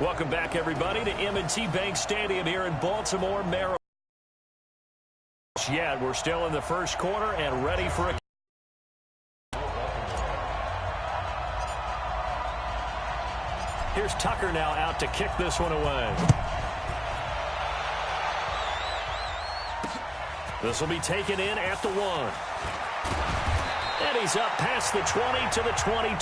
Welcome back, everybody, to M&T Bank Stadium here in Baltimore, Maryland. Yet we're still in the first quarter and ready for a Here's Tucker now out to kick this one away. This will be taken in at the 1. And he's up past the 20 to the 22.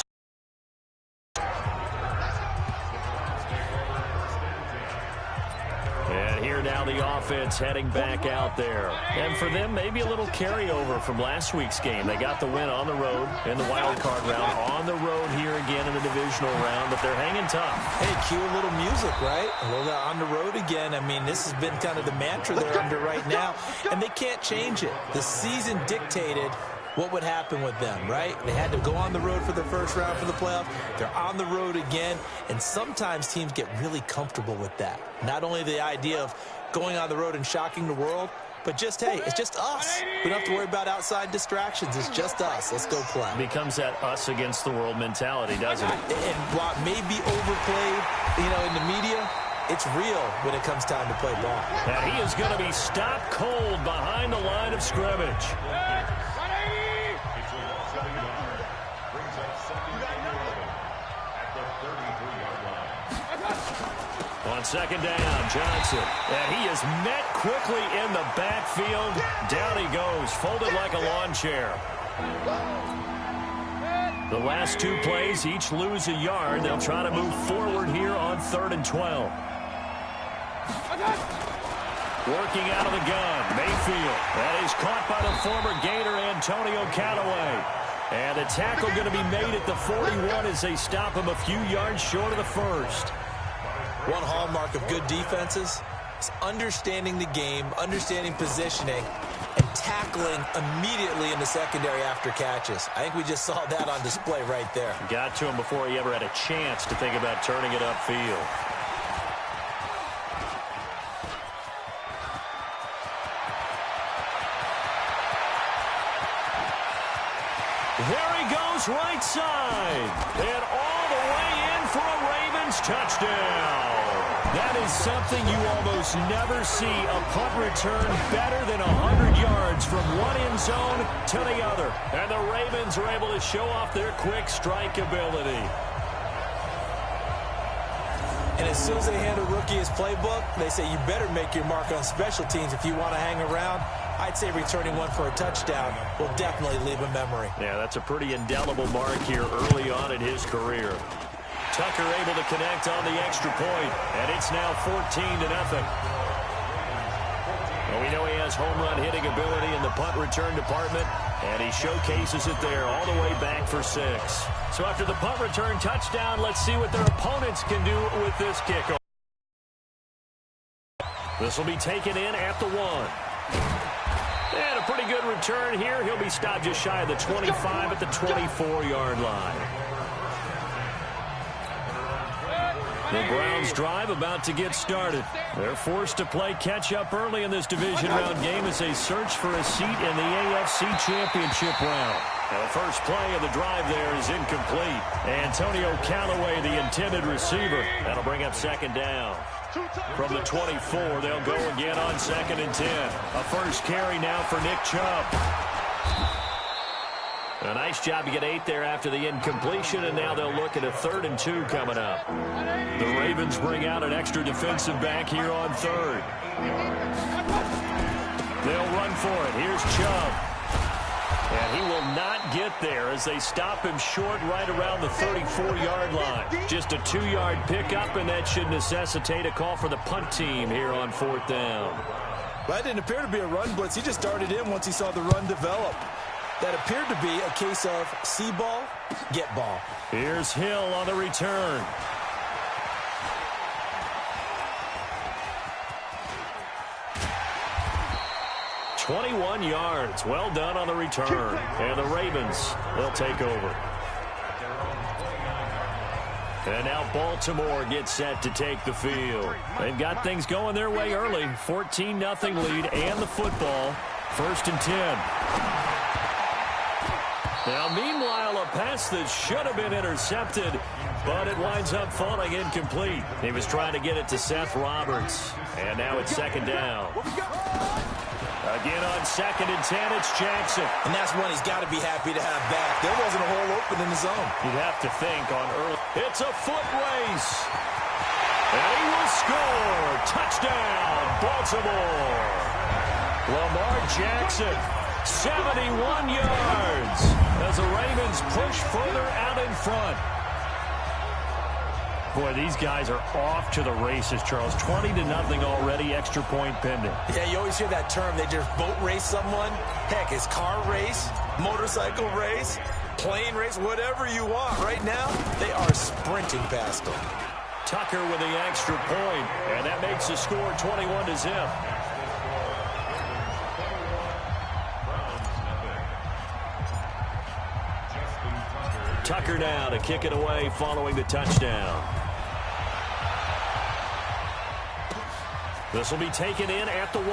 And here now the offense heading back out there. And for them, maybe a little carryover from last week's game. They got the win on the road in the wild card round. On the road here again in the divisional round, but they're hanging tough. Hey, cue a little music, right? A little on the road again. I mean, this has been kind of the mantra they're under right now, and they can't change it. The season dictated what would happen with them, right? They had to go on the road for the first round for the playoffs. They're on the road again, and sometimes teams get really comfortable with that. Not only the idea of going on the road and shocking the world, but just, hey, it's just us. We don't have to worry about outside distractions. It's just us. Let's go play. It becomes that us against the world mentality, doesn't it? And while it may be overplayed, in the media, it's real when it comes time to play ball. And he is going to be stopped cold behind the line of scrimmage. On second down, Johnson. And he is met quickly in the backfield. Down he goes, folded like a lawn chair. The last two plays each lose a yard. They'll try to move forward here on 3rd and 12. Working out of the gun, Mayfield. That is caught by the former Gator, Antonio Callaway. And the tackle going to be made at the 41 as they stop him a few yards short of the first. One hallmark of good defenses is understanding the game, understanding positioning, and tackling immediately in the secondary after catches. I think we just saw that on display right there. Got to him before he ever had a chance to think about turning it upfield. There he goes, right side. And all the way in for a Ravens touchdown. That is something you almost never see. A punt return better than 100 yards from one end zone to the other. And the Ravens are able to show off their quick strike ability. And as soon as they hand a rookie his playbook, they say you better make your mark on special teams if you want to hang around. I'd say returning one for a touchdown will definitely leave a memory. Yeah, that's a pretty indelible mark here early on in his career. Tucker able to connect on the extra point, and it's now 14-0. Well, we know he has home run hitting ability in the punt return department, and he showcases it there all the way back for 6. So after the punt return touchdown, let's see what their opponents can do with this kickoff. This will be taken in at the 1. And a pretty good return here. He'll be stopped just shy of the 25 at the 24-yard line. The Browns drive about to get started. They're forced to play catch-up early in this division round game as they search for a seat in the AFC Championship round. Now, the first play of the drive there is incomplete. Antonio Callaway, the intended receiver. That'll bring up second down. From the 24, they'll go again on 2nd and 10. A first carry now for Nick Chubb. A nice job to get 8 there after the incompletion, and now they'll look at a 3rd and 2 coming up. The Ravens bring out an extra defensive back here on 3rd. They'll run for it. Here's Chubb. And he will not get there as they stop him short right around the 34-yard line. Just a 2-yard pickup, and that should necessitate a call for the punt team here on 4th down. Well, that didn't appear to be a run blitz. He just darted in once he saw the run develop. That appeared to be a case of see ball, get ball. Here's Hill on the return. "21 yards. Well done on the return. And the Ravens, they'll take over. And now Baltimore gets set to take the field. They've got things going their way early. 14-0 lead and the football. 1st and 10. Now, meanwhile, a pass that should have been intercepted but it winds up falling incomplete. He was trying to get it to Seth Roberts, and now it's second down. Again on 2nd and 10, it's Jackson. And that's one he's got to be happy to have back. There wasn't a hole open in the zone. You'd have to think on early. It's a foot race. And he will score. Touchdown, Baltimore. Lamar Jackson, 71 yards as the Ravens push further out in front. Boy, these guys are off to the races, Charles. 20-0 already, extra point pending. Yeah, you always hear that term. They just boat race someone. Heck, it's car race, motorcycle race, plane race, whatever you want. Right now, they are sprinting past them. Tucker with the extra point, and that makes the score 21-0. Tucker now to kick it away following the touchdown. This will be taken in at the 1.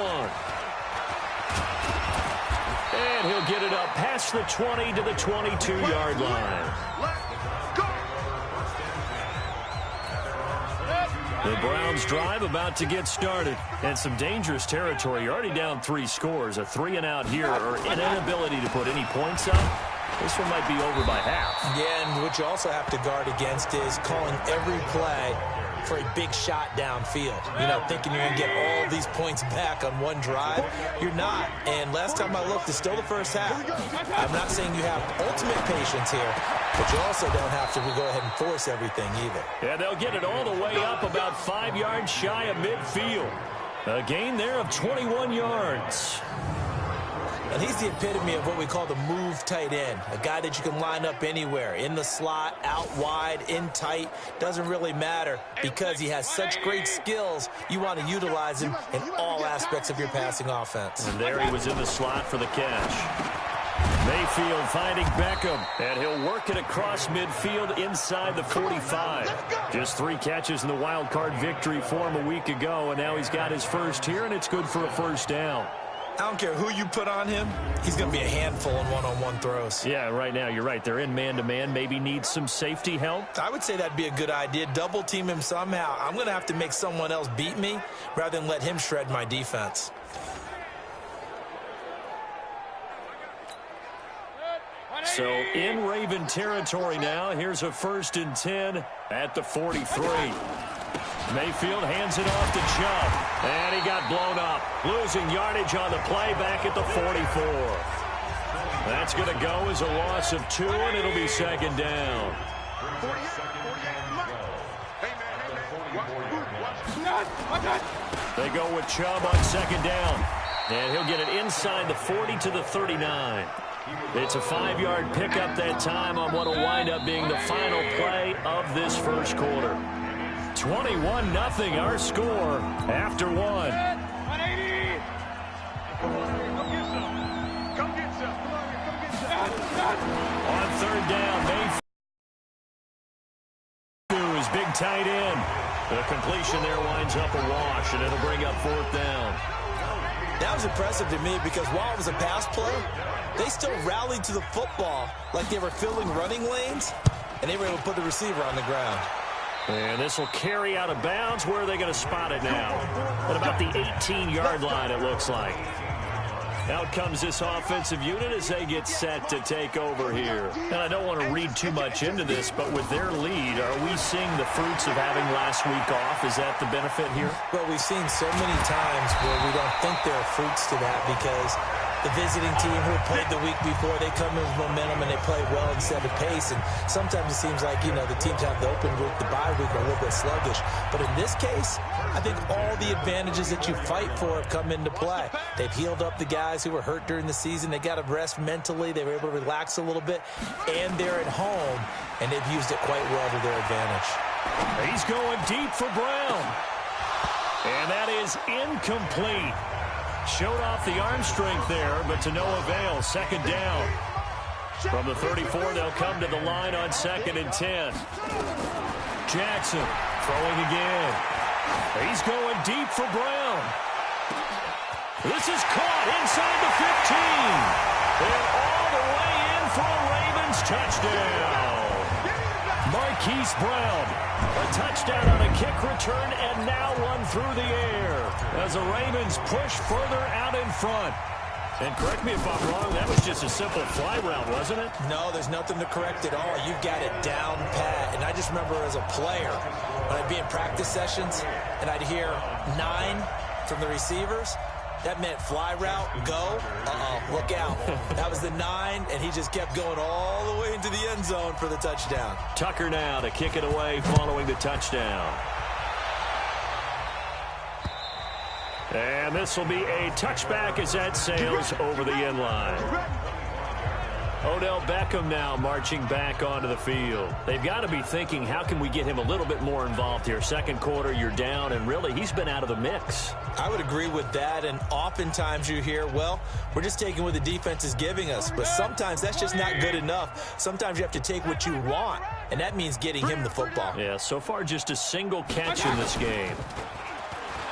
And he'll get it up past the 20 to the 22-yard line. The Browns drive about to get started. And some dangerous territory. You're already down 3 scores. A 3-and-out here or an inability to put any points up. This one might be over by half. Yeah, and what you also have to guard against is calling every play for a big shot downfield. You know, thinking you're going to get all these points back on one drive. You're not. And last time I looked, it's still the first half. I'm not saying you have ultimate patience here, but you also don't have to go ahead and force everything either. Yeah, they'll get it all the way up about 5 yards shy of midfield. A gain there of 21 yards. And he's the epitome of what we call the move tight end, a guy that you can line up anywhere, in the slot, out wide, in tight, doesn't really matter because he has such great skills. You want to utilize him in all aspects of your passing offense. And there he was in the slot for the catch. Mayfield finding Beckham, and he'll work it across midfield inside the 45. Just 3 catches in the wild card victory for him a week ago, and now he's got his first here, and it's good for a first down. I don't care who you put on him. He's going to be a handful in one-on-one throws. Yeah, right now, you're right. They're in man-to-man. Maybe needs some safety help. I would say that'd be a good idea. Double team him somehow. I'm going to have to make someone else beat me rather than let him shred my defense. So in Raven territory now. Here's a 1st and 10 at the 43. Mayfield hands it off to Chubb, and he got blown up. Losing yardage on the play back at the 44. That's going to go as a loss of 2, and it'll be second down. They go with Chubb on second down, and he'll get it inside the 40 to the 39. It's a 5-yard pickup that time on what will wind up being the final play of this first quarter. 21-0 our score after 1. 180. Come get some. On 3rd down, Mayfield is big tight end. The completion there winds up a wash, and it'll bring up 4th down. That was impressive to me because while it was a pass play, they still rallied to the football like they were filling running lanes, and they were able to put the receiver on the ground. And this will carry out of bounds. Where are they going to spot it now? At about the 18-yard line, it looks like. Out comes this offensive unit as they get set to take over here. And I don't want to read too much into this, but with their lead, are we seeing the fruits of having last week off? Is that the benefit here? Well, we've seen so many times where we don't think there are fruits to that because the visiting team who played the week before, they come in with momentum and they play well and set a pace. And sometimes it seems like, you know, the teams have the open week, the bye week are a little bit sluggish. But in this case, I think all the advantages that you fight for have come into play. They've healed up the guys who were hurt during the season. They got to rest mentally. They were able to relax a little bit. And they're at home, and they've used it quite well to their advantage. He's going deep for Brown. And that is incomplete. Showed off the arm strength there, but to no avail. Second down. From the 34, they'll come to the line on 2nd and 10. Jackson throwing again. He's going deep for Brown. This is caught inside the 15. And all the way in for a Ravens touchdown. Marquise Brown, a touchdown on a kick return, and now one through the air as the Ravens push further out in front. And correct me if I'm wrong, that was just a simple fly route, wasn't it? No, there's nothing to correct at all. You got it down pat. And I just remember as a player, when I'd be in practice sessions, and I'd hear 9 from the receivers, that meant fly route, go, look out. That was the 9, and he just kept going all the way into the end zone for the touchdown. Tucker now to kick it away following the touchdown. And this will be a touchback as that sails over the end line. Odell Beckham now marching back onto the field. They've got to be thinking, how can we get him a little bit more involved here? Second quarter, you're down, and really, he's been out of the mix. I would agree with that, and oftentimes you hear, well, we're just taking what the defense is giving us, but sometimes that's just not good enough. Sometimes you have to take what you want, and that means getting him the football. Yeah, so far just a single catch in this game.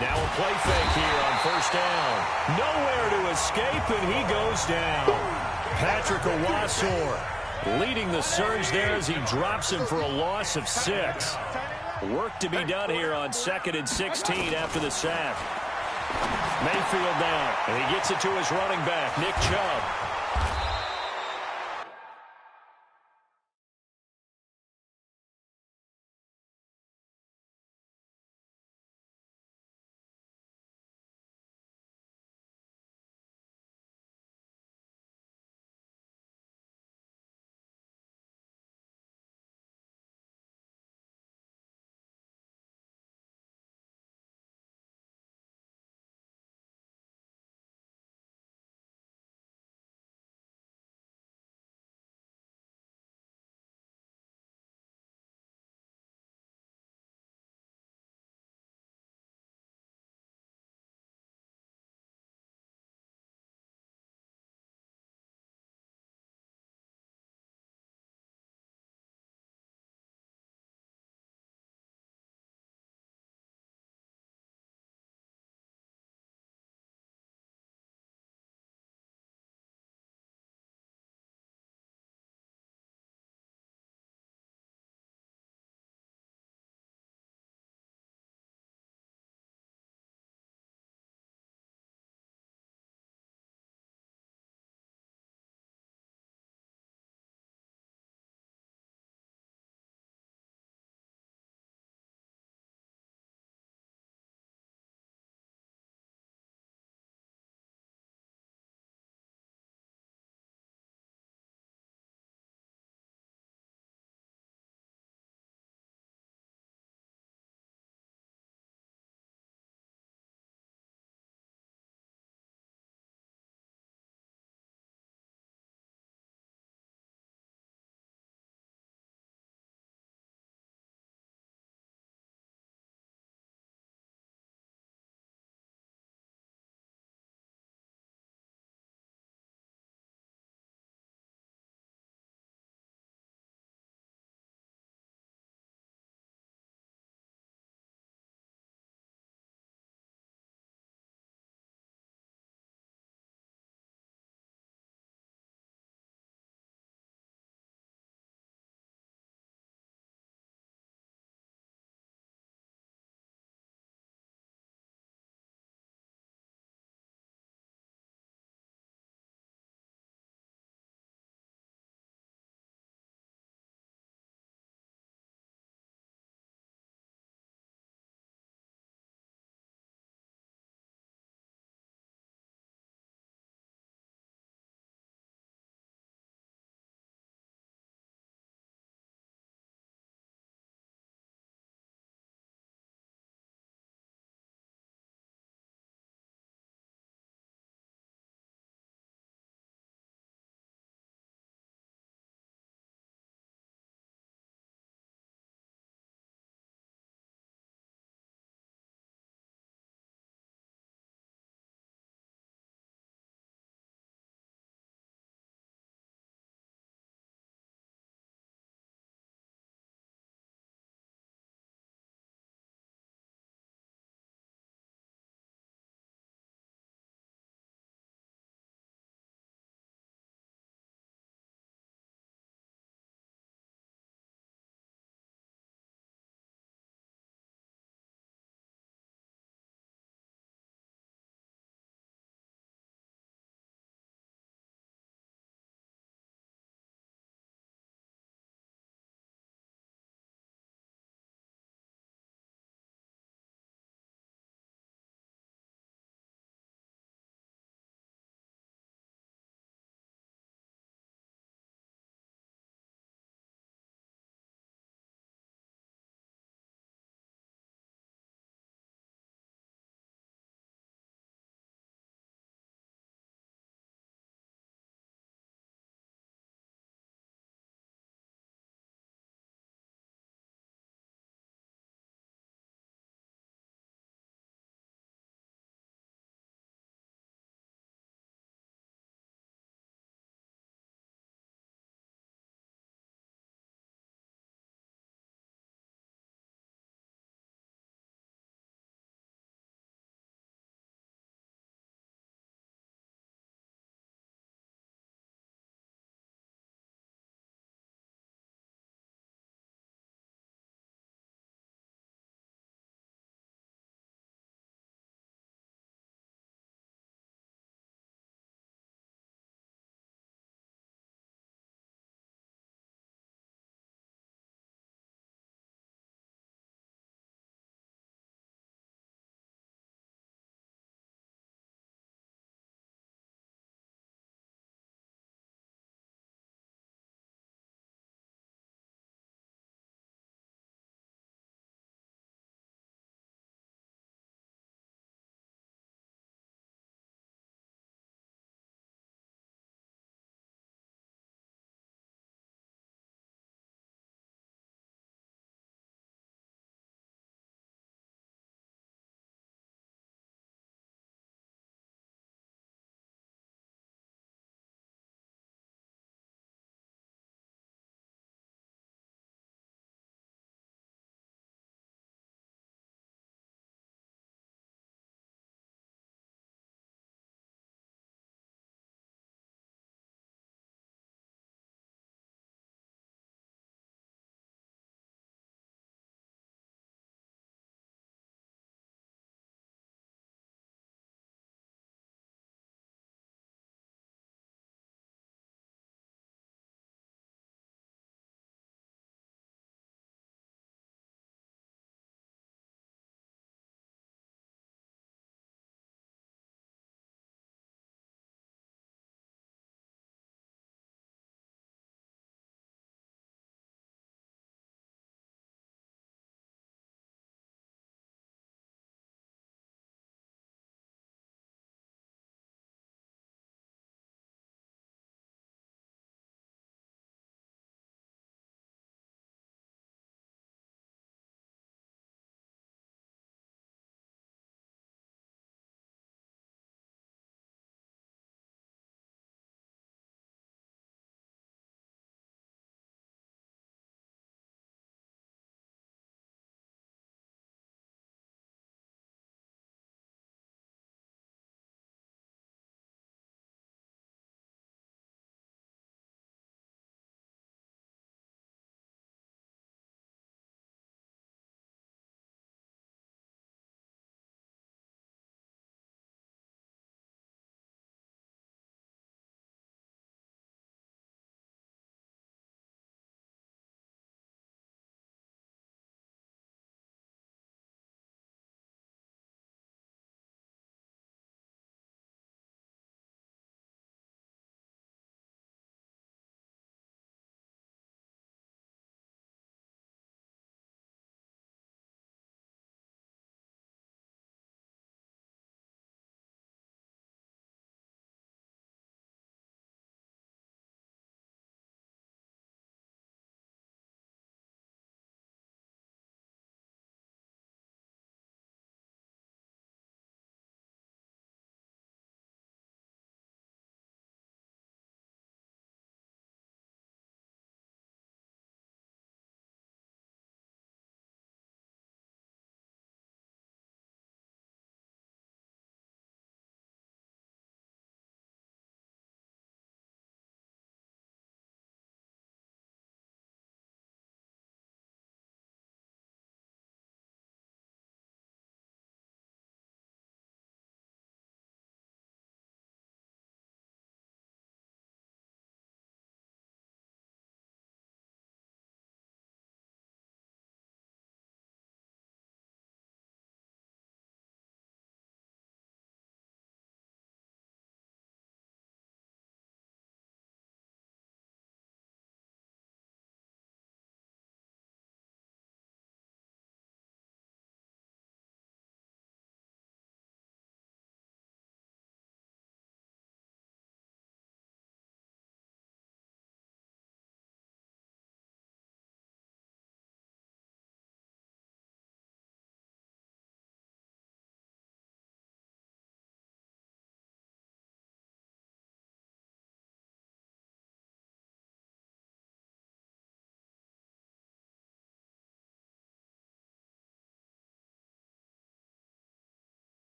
Now a play fake here on first down. Nowhere to escape, and he goes down. Patrick Owasor leading the surge there as he drops him for a loss of 6. Work to be done here on 2nd and 16 after the sack. Mayfield down, and he gets it to his running back, Nick Chubb.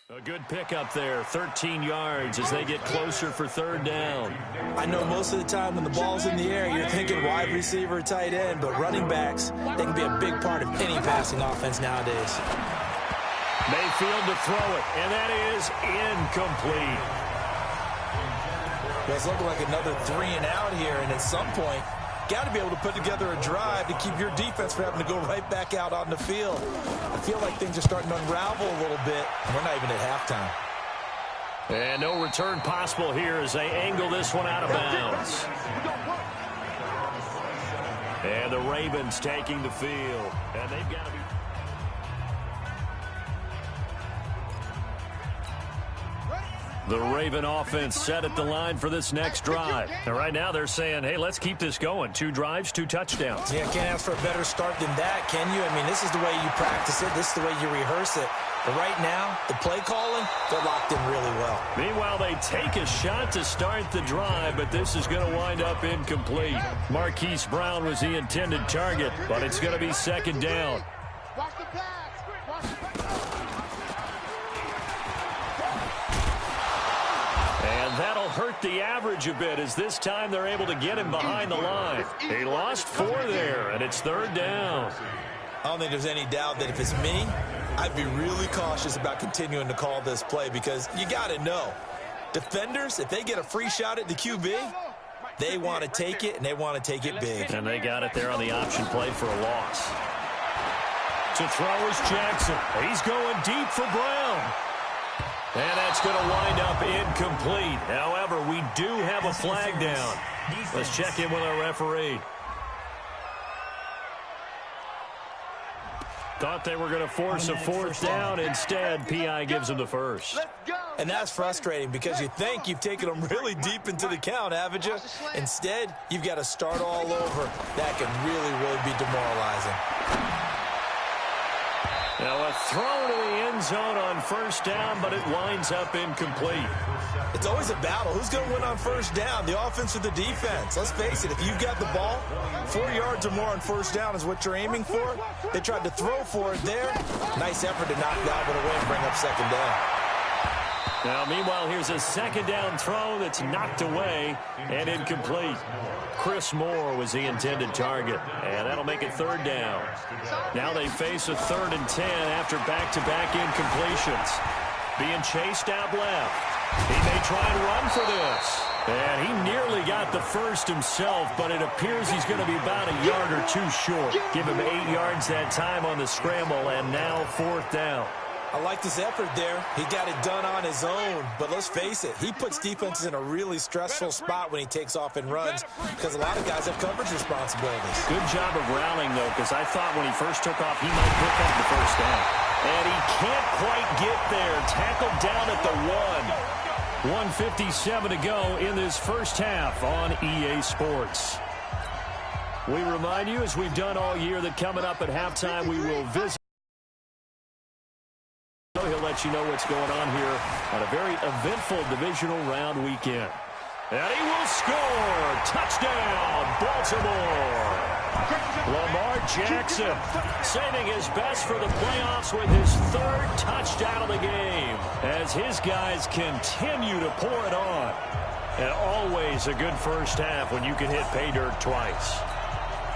A good pickup there, 13 yards as they get closer for third down. I know most of the time when the ball's in the air, you're thinking wide receiver, tight end, but running backs, they can be a big part of any passing offense nowadays. Mayfield to throw it, and that is incomplete. Well, it's looking like another 3 and out here, and at some point, got to be able to put together a drive to keep your defense from having to go right back out on the field. I feel like things are starting to unravel a little bit, and we're not even at halftime. And no return possible here as they angle this one out of bounds. And the Ravens taking the field, and they've got to be... The Raven offense set at the line for this next drive. And right now they're saying, hey, let's keep this going. 2 drives, 2 touchdowns. Yeah, can't ask for a better start than that, can you? I mean, this is the way you practice it. This is the way you rehearse it. But right now, the play calling, they're locked in really well. Meanwhile, they take a shot to start the drive, but this is going to wind up incomplete. Marquise Brown was the intended target, but it's going to be second down. Watch the pass. Watch the pass. And that'll hurt the average a bit as this time they're able to get him behind the line. He lost 4 there, and it's third down. I don't think there's any doubt that if it's me, I'd be really cautious about continuing to call this play because you got to know, defenders, if they get a free shot at the QB, they want to take it, and they want to take it big. And they got it there on the option play for a loss. To throw is Jackson. He's going deep for Brown. And that's going to wind up incomplete. However, we do have a flag down. Let's check in with our referee. Thought they were going to force a 4th down. Instead, P.I. gives them the first. And that's frustrating because you think you've taken them really deep into the count, haven't you? Instead, you've got to start all over. That can really, really be demoralizing. Now a throw to the end zone on first down, but it winds up incomplete. It's always a battle. Who's going to win on first down, the offense or the defense? Let's face it, if you've got the ball, 4 yards or more on first down is what you're aiming for. They tried to throw for it there. Nice effort to knock that one away and bring up second down. Now, meanwhile, here's a second down throw that's knocked away and incomplete. Chris Moore was the intended target, and that'll make it third down. Now they face a 3rd and 10 after back-to-back incompletions. Being chased out left. He may try and run for this. And he nearly got the first himself, but it appears he's going to be about a yard or 2 short. Give him 8 yards that time on the scramble, and now 4th down. I like this effort there. He got it done on his own. But let's face it, he puts defenses in a really stressful spot when he takes off and runs because a lot of guys have coverage responsibilities. Good job of rallying, though, because I thought when he first took off, he might pick up the first down. And he can't quite get there. Tackled down at the 1. 1:57 to go in this first half on EA Sports. We remind you, as we've done all year, that coming up at halftime, we will visit. He'll let you know what's going on here on a very eventful divisional round weekend. And he will score! Touchdown, Baltimore! Lamar Jackson saving his best for the playoffs with his 3rd touchdown of the game as his guys continue to pour it on. And always a good first half when you can hit pay dirt twice.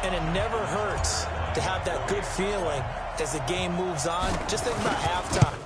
And it never hurts to have that good feeling as the game moves on. Just think about halftime.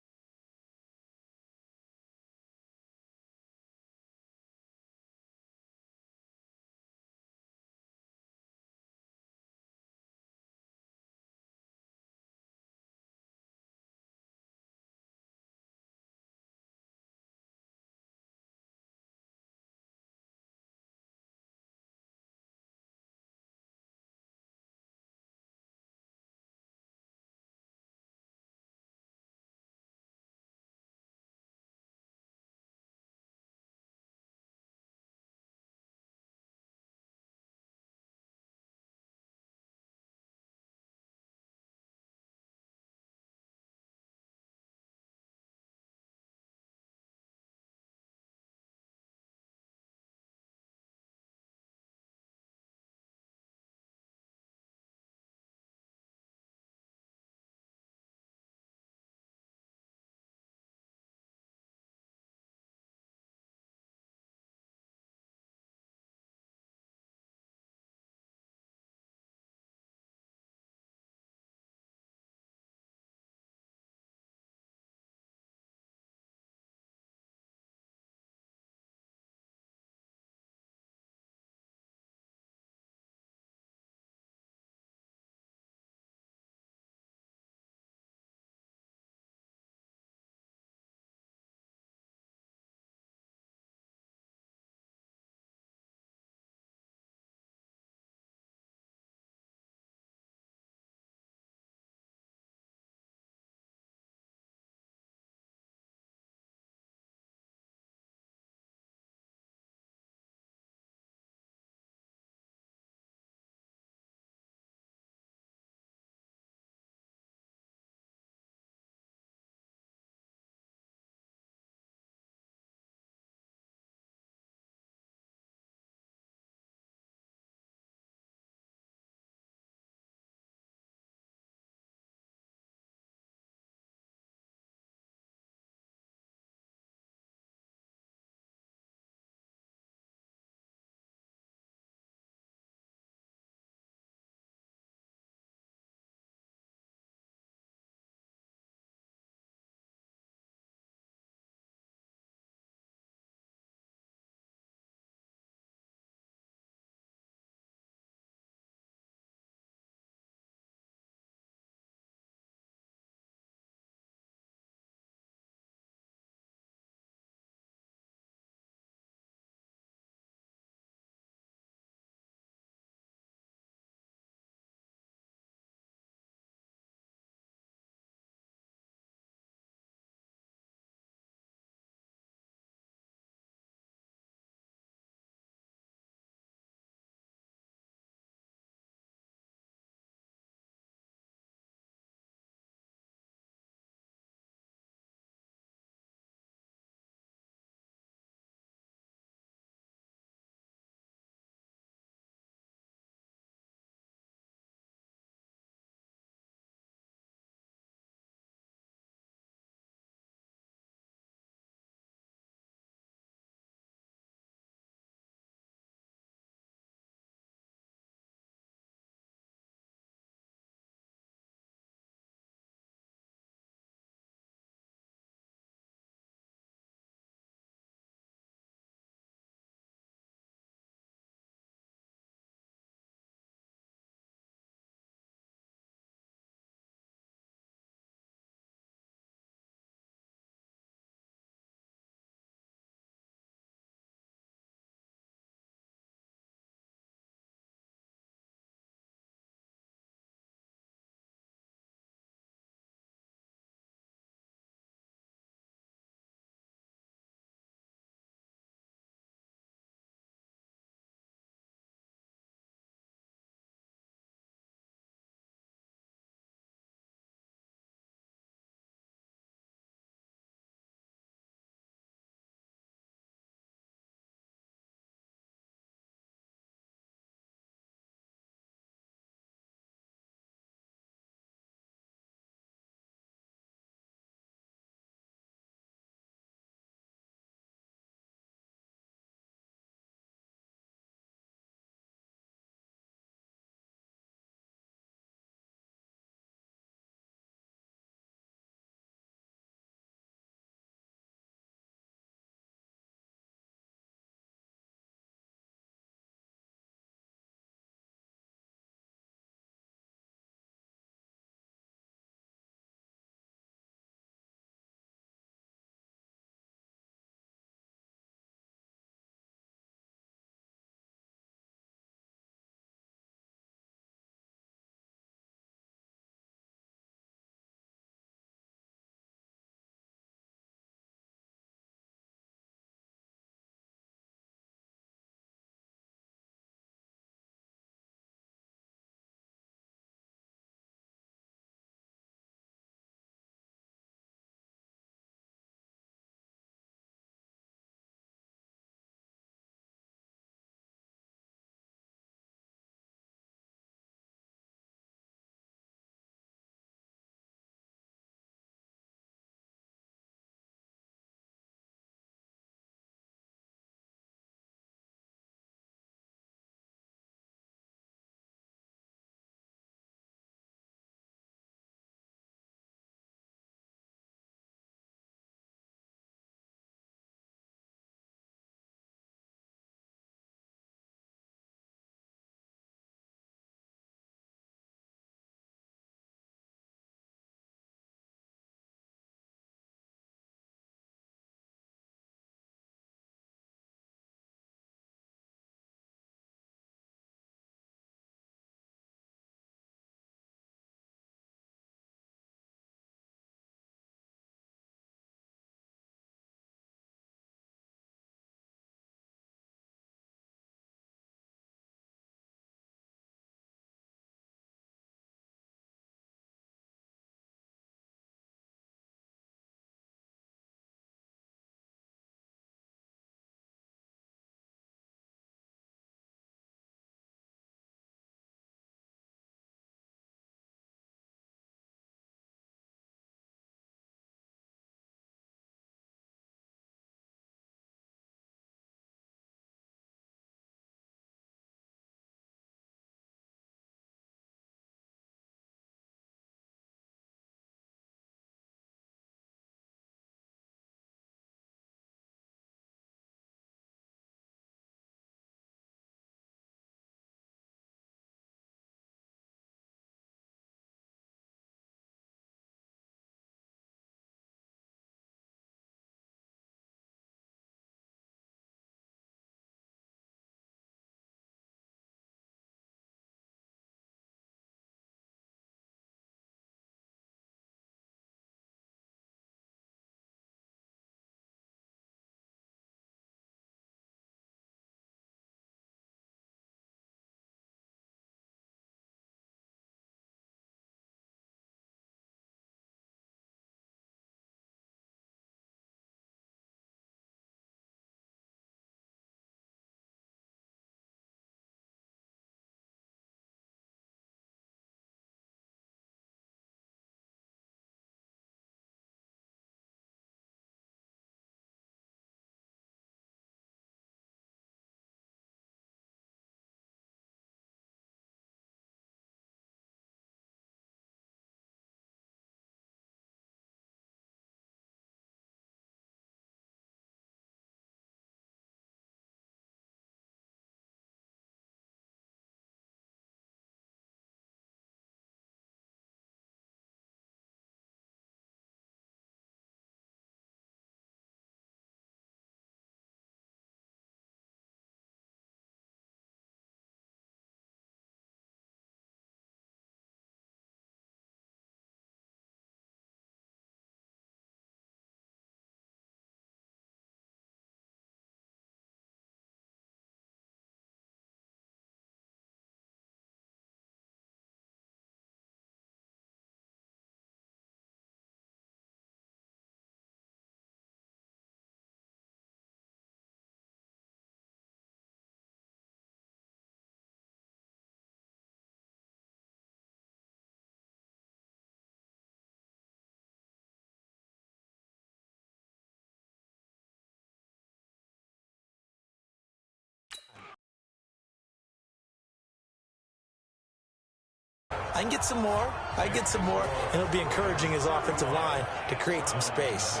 I can get some more. And it'll be encouraging his offensive line to create some space.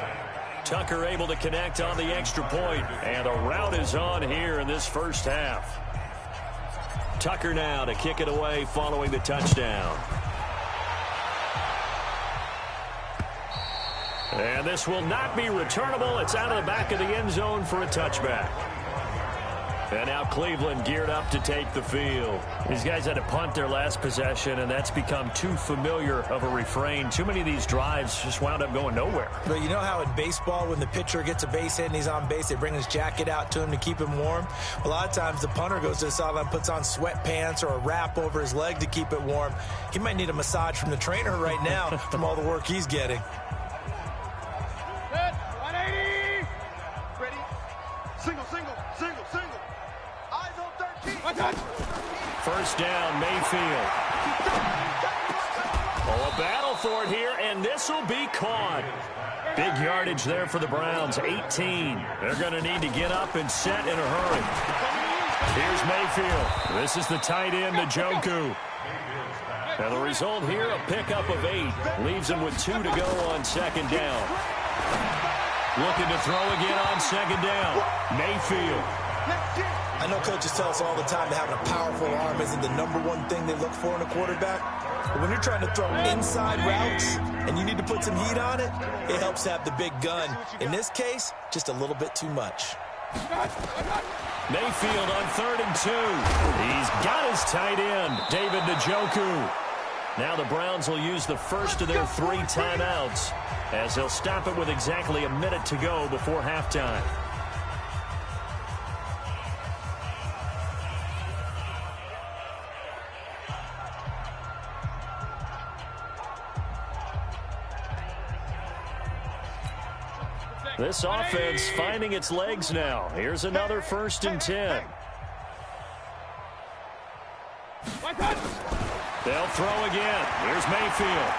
Tucker able to connect on the extra point, and a rout is on here in this first half. Tucker now to kick it away following the touchdown. And this will not be returnable. It's out of the back of the end zone for a touchback. And now Cleveland geared up to take the field. These guys had to punt their last possession, and that's become too familiar of a refrain. Too many of these drives just wound up going nowhere. But you know how in baseball, when the pitcher gets a base hit and he's on base, they bring his jacket out to him to keep him warm? A lot of times the punter goes to the sideline, puts on sweatpants or a wrap over his leg to keep it warm. He might need a massage from the trainer right now from all the work he's getting. First down, Mayfield. Oh, a battle for it here, and this will be caught. Big yardage there for the Browns, 18. They're going to need to get up and set in a hurry. Here's Mayfield. This is the tight end, Njoku. And the result here, a pickup of 8. Leaves him with 2 to go on second down. Looking to throw again on second down. Mayfield. I know coaches tell us all the time that having a powerful arm isn't the #1 thing they look for in a quarterback. But when you're trying to throw inside routes and you need to put some heat on it, it helps to have the big gun. In this case, just a little bit too much. Mayfield on 3rd and 2. He's got his tight end, David Njoku. Now the Browns will use the first of their 3 timeouts as they'll stop it with exactly a minute to go before halftime. This offense finding its legs now. Here's another 1st and 10. They'll throw again. Here's Mayfield.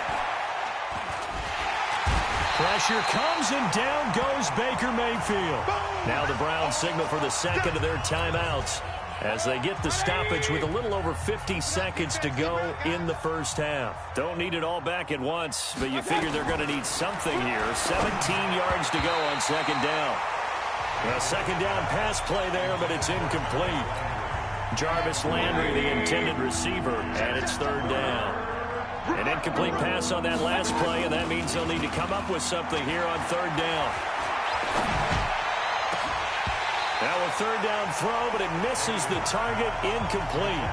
Pressure comes, and down goes Baker Mayfield. Now the Browns signal for the second of their timeouts as they get the stoppage with a little over 50 seconds to go in the first half. Don't need it all back at once, but you figure they're going to need something here. 17 yards to go on second down. A second down pass play there, but it's incomplete. Jarvis Landry, the intended receiver, and it's 3rd down. An incomplete pass on that last play, and that means they'll need to come up with something here on 3rd down. Now a 3rd down throw, but it misses the target, incomplete.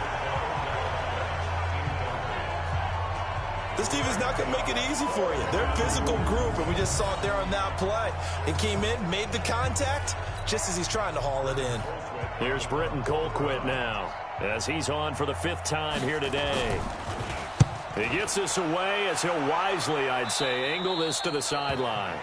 This defense is not going to make it easy for you. They're a physical group, and we just saw it there on that play. It came in, made the contact, just as he's trying to haul it in. Here's Britton Colquitt now, as he's on for the 5th time here today. He gets this away as he'll wisely, I'd say, angle this to the sideline.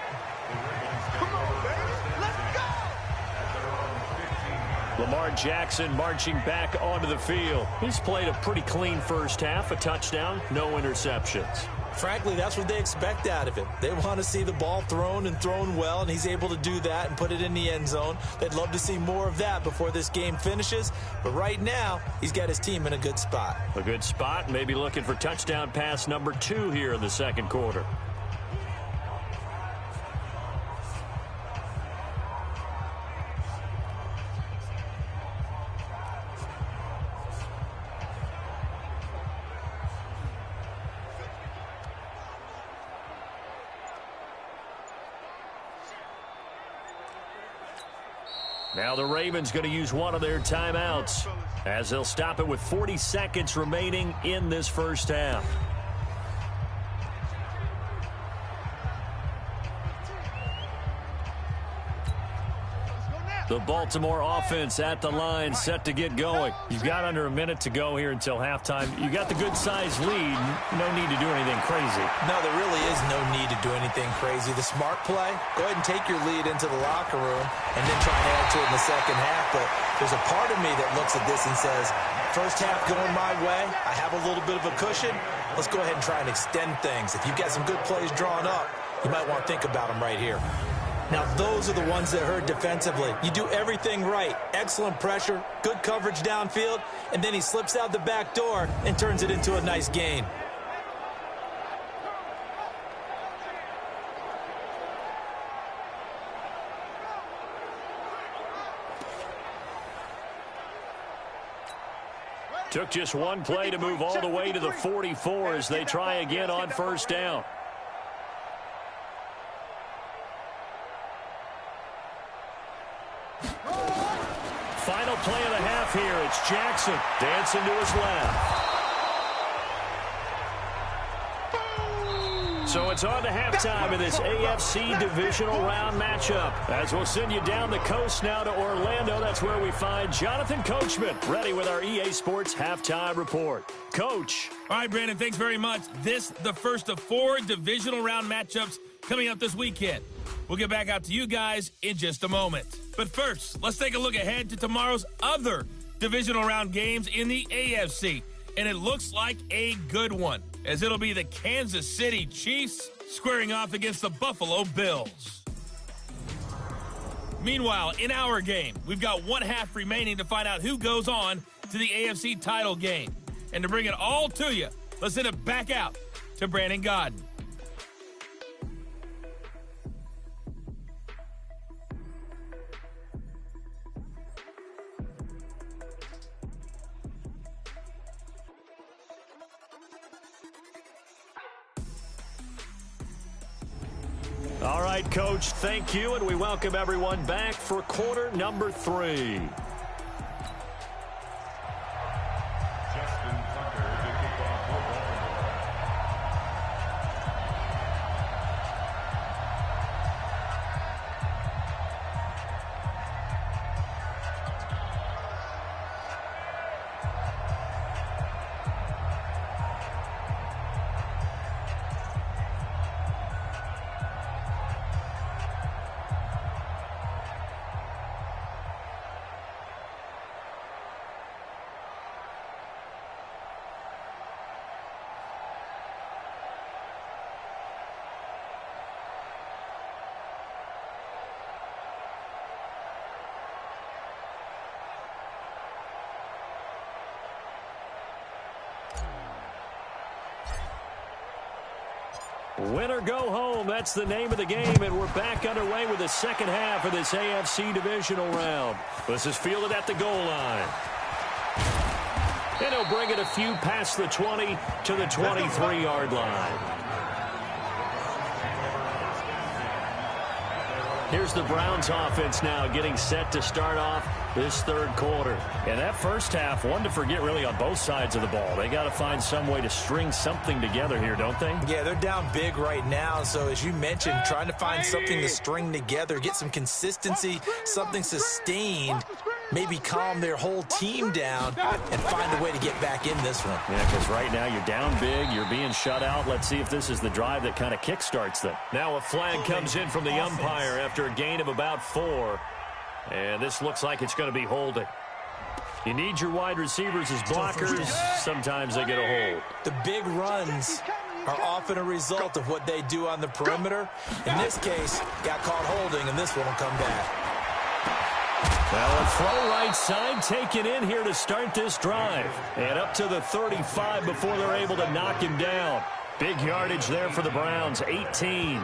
Lamar Jackson marching back onto the field. He's played a pretty clean first half, a touchdown, no interceptions. Frankly, that's what they expect out of him. They want to see the ball thrown and thrown well, and he's able to do that and put it in the end zone. They'd love to see more of that before this game finishes, but right now, he's got his team in a good spot. A good spot, maybe looking for touchdown pass number 2 here in the second quarter. Now the Ravens going to use one of their timeouts as they'll stop it with 40 seconds remaining in this first half. The Baltimore offense at the line, set to get going. You've got under a minute to go here until halftime. You got the good-sized lead. No need to do anything crazy. No, there really is no need to do anything crazy. The smart play, go ahead and take your lead into the locker room and then try and add to it in the second half. But there's a part of me that looks at this and says, first half going my way, I have a little bit of a cushion. Let's go ahead and try and extend things. If you've got some good plays drawn up, you might want to think about them right here. Now, those are the ones that hurt defensively. You do everything right. Excellent pressure, good coverage downfield, and then he slips out the back door and turns it into a nice gain. Took just one play to move all the way to the 44 as they try again on first down. Final play of the half here. It's Jackson dancing to his left. So it's on to halftime in this AFC divisional round matchup. As we'll send you down the coast now to Orlando, that's where we find Jonathan Coachman, ready with our EA Sports halftime report. Coach. All right, Brandon, thanks very much. This, the first of 4 divisional round matchups coming up this weekend. We'll get back out to you guys in just a moment. But first, let's take a look ahead to tomorrow's other divisional round games in the AFC. And it looks like a good one, as it'll be the Kansas City Chiefs squaring off against the Buffalo Bills. Meanwhile, in our game, we've got one half remaining to find out who goes on to the AFC title game. And to bring it all to you, let's send it back out to Brandon Godden. All right, Coach, thank you, and we welcome everyone back for quarter number 3. Win or go home, that's the name of the game, and we're back underway with the second half of this AFC divisional round. This is fielded at the goal line. And he'll bring it a few past the 20 to the 23-yard line. Here's the Browns offense now getting set to start off this third quarter. And that first half, one to forget really on both sides of the ball. They got to find some way to string something together here, don't they? Yeah, they're down big right now. So as you mentioned, trying to find something to string together, get some consistency, something sustained, maybe calm their whole team down and find a way to get back in this one. Yeah, because right now you're down big, you're being shut out. Let's see if this is the drive that kind of kickstarts them. Now a flag comes in from the umpire after a gain of about 4. And this looks like it's going to be holding. You need your wide receivers as blockers. Sometimes they get a hold. The big runs are often a result of what they do on the perimeter. In this case, got caught holding, and this one will come back. Well, a throw right side taken in here to start this drive. And up to the 35 before they're able to knock him down. Big yardage there for the Browns, 18.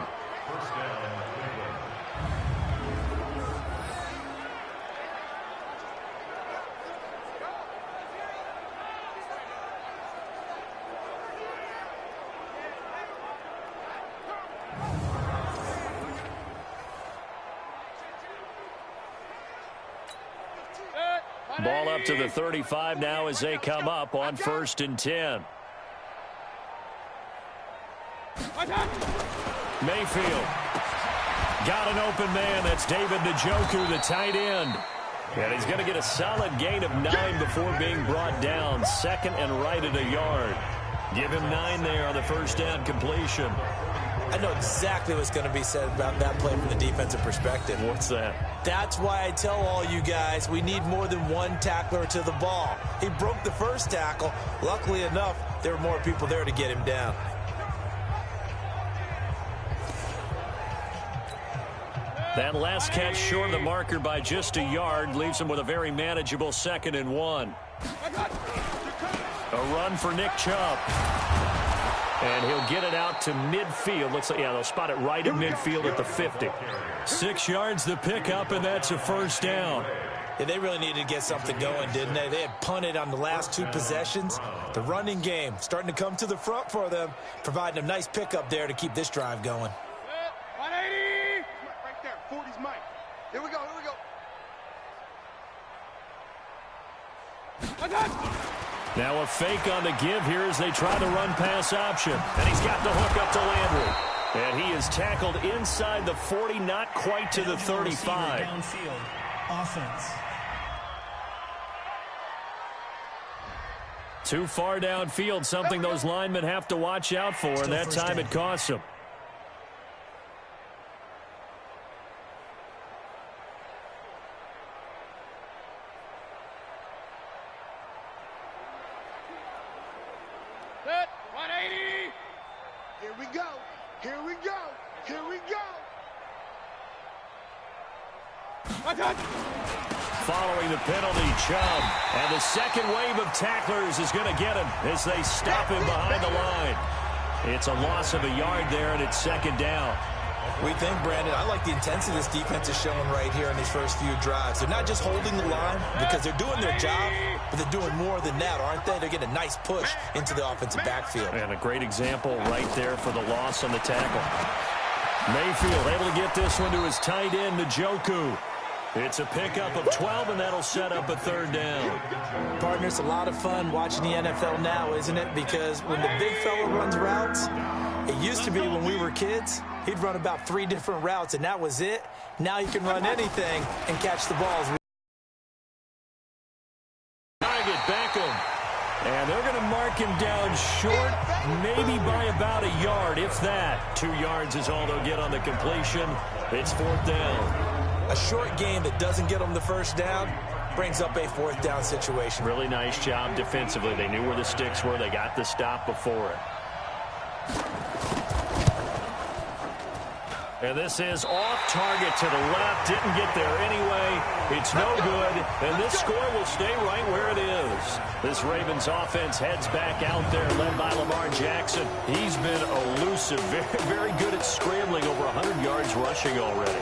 Ball up to the 35 now as they come up on 1st and 10. Mayfield got an open man. That's David Njoku, the tight end. And he's going to get a solid gain of 9 before being brought down. Second and right at a yard. Give him 9 there on the first down completion. I know exactly what's going to be said about that play from the defensive perspective. What's that? That's why I tell all you guys we need more than one tackler to the ball. He broke the first tackle. Luckily enough, there were more people there to get him down. That last catch short of the marker by just a yard leaves him with a very manageable 2nd and 1. A run for Nick Chubb. And he'll get it out to midfield. Looks like, yeah, they'll spot it right at midfield at the 50. 6 yards the pickup, and that's a first down. Yeah, they really needed to get something going, didn't they? They had punted on the last 2 possessions. The running game starting to come to the front for them, providing a nice pickup there to keep this drive going. 180! Right there, 40's Mike. Here we go, here we go. Now a fake on the give here as they try the run-pass option. And he's got the hook up to Landry. And he is tackled inside the 40, not quite to the 35. Downfield, offense. Too far downfield, something those linemen have to watch out for, and that time it costs them. Set, 180! Here we go, here we go, here we go! Following the penalty, Chubb. And the second wave of tacklers is going to get him as they stop him behind the line. It's a loss of a yard there, and it's second down. We think, Brandon, I like the intensity this defense is showing right here in these first few drives. They're not just holding the line because they're doing their job, but they're doing more than that, aren't they? They're getting a nice push into the offensive backfield. And a great example right there for the loss on the tackle. Mayfield able to get this one to his tight end, Njoku. It's a pickup of 12, and that'll set up a third down. Partner, it's a lot of fun watching the NFL now, isn't it? Because when the big fella runs routes, it used to be when we were kids, he'd run about 3 different routes, and that was it. Now you can run anything and catch the balls. Target Beckham. And they're going to mark him down short, maybe by about a yard, if that. 2 yards is all they'll get on the completion. It's fourth down. A short game that doesn't get them the first down brings up a fourth down situation. Really nice job defensively. They knew where the sticks were. They got the stop before it. And this is off target to the left. Didn't get there anyway. It's no good. And this score will stay right where it is. This Ravens offense heads back out there, led by Lamar Jackson. He's been elusive, very, very good at scrambling, over 100 yards rushing already.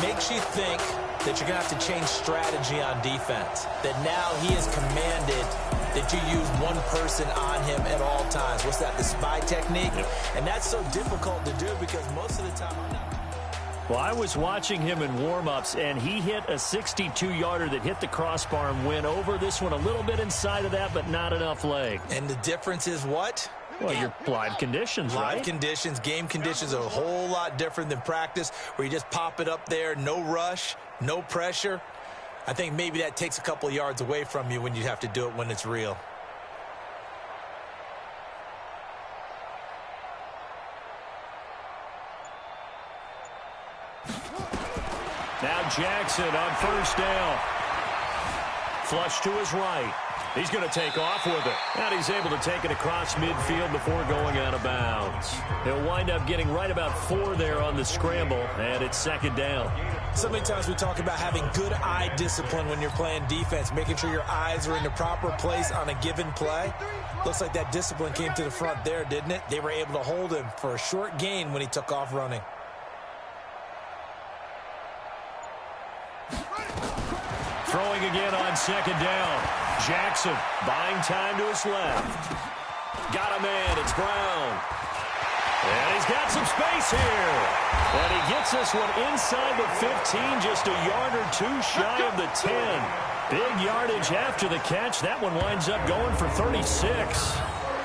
Makes you think that you're going to have to change strategy on defense. That now he is commanded that you use one person on him at all times. What's that, the spy technique? Yep. And that's so difficult to do because most of the time I'm not. Well, I was watching him in warm-ups, and he hit a 62-yarder that hit the crossbar and went over. This one a little bit inside of that, but not enough leg. And the difference is what? Well, your live conditions, right? Live conditions, game conditions are a whole lot different than practice, where you just pop it up there, no rush, no pressure. I think maybe that takes a couple yards away from you when you have to do it when it's real. Now Jackson on first down. Flush to his right. He's going to take off with it. And he's able to take it across midfield before going out of bounds. He'll wind up getting right about 4 there on the scramble, and it's second down. So many times we talk about having good eye discipline when you're playing defense, making sure your eyes are in the proper place on a given play. Looks like that discipline came to the front there, didn't it? They were able to hold him for a short gain when he took off running. Throwing again on second down. Jackson buying time to his left. Got a man. It's Brown. And he's got some space here. And he gets this one inside the 15, just a yard or 2 shy of the 10. Big yardage after the catch. That one winds up going for 36.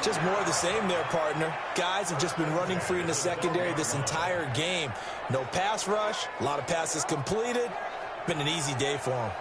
Just more of the same there, partner. Guys have just been running free in the secondary this entire game. No pass rush, a lot of passes completed. Been an easy day for them.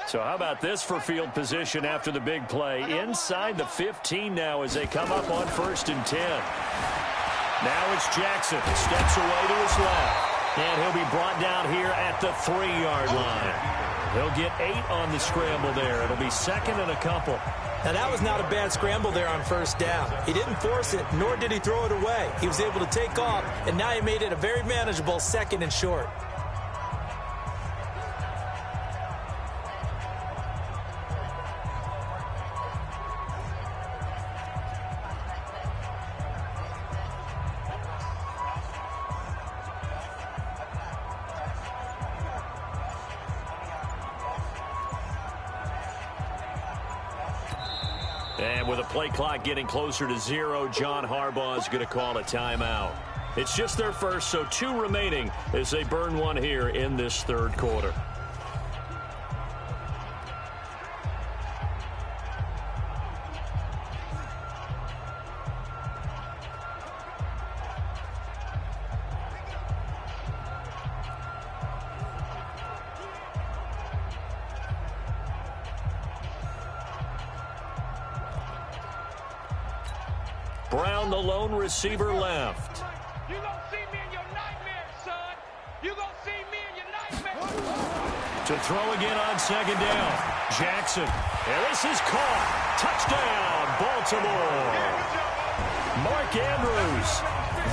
So how about this for field position after the big play? Inside the 15 now as they come up on 1st and 10. Now it's Jackson. Steps away to his left. And he'll be brought down here at the 3-yard line. He'll get 8 on the scramble there. It'll be second and a couple. Now, that was not a bad scramble there on first down. He didn't force it, nor did he throw it away. He was able to take off, and now he made it a very manageable 2nd and short. And with a play clock getting closer to 0, John Harbaugh is going to call a timeout. It's just their first, so 2 remaining as they burn one here in this third quarter. Brown, the lone receiver, left. You gonna see me in your nightmares, son. You gonna see me in your nightmares. To throw again on second down. Jackson. And this is caught. Touchdown, Baltimore. Mark Andrews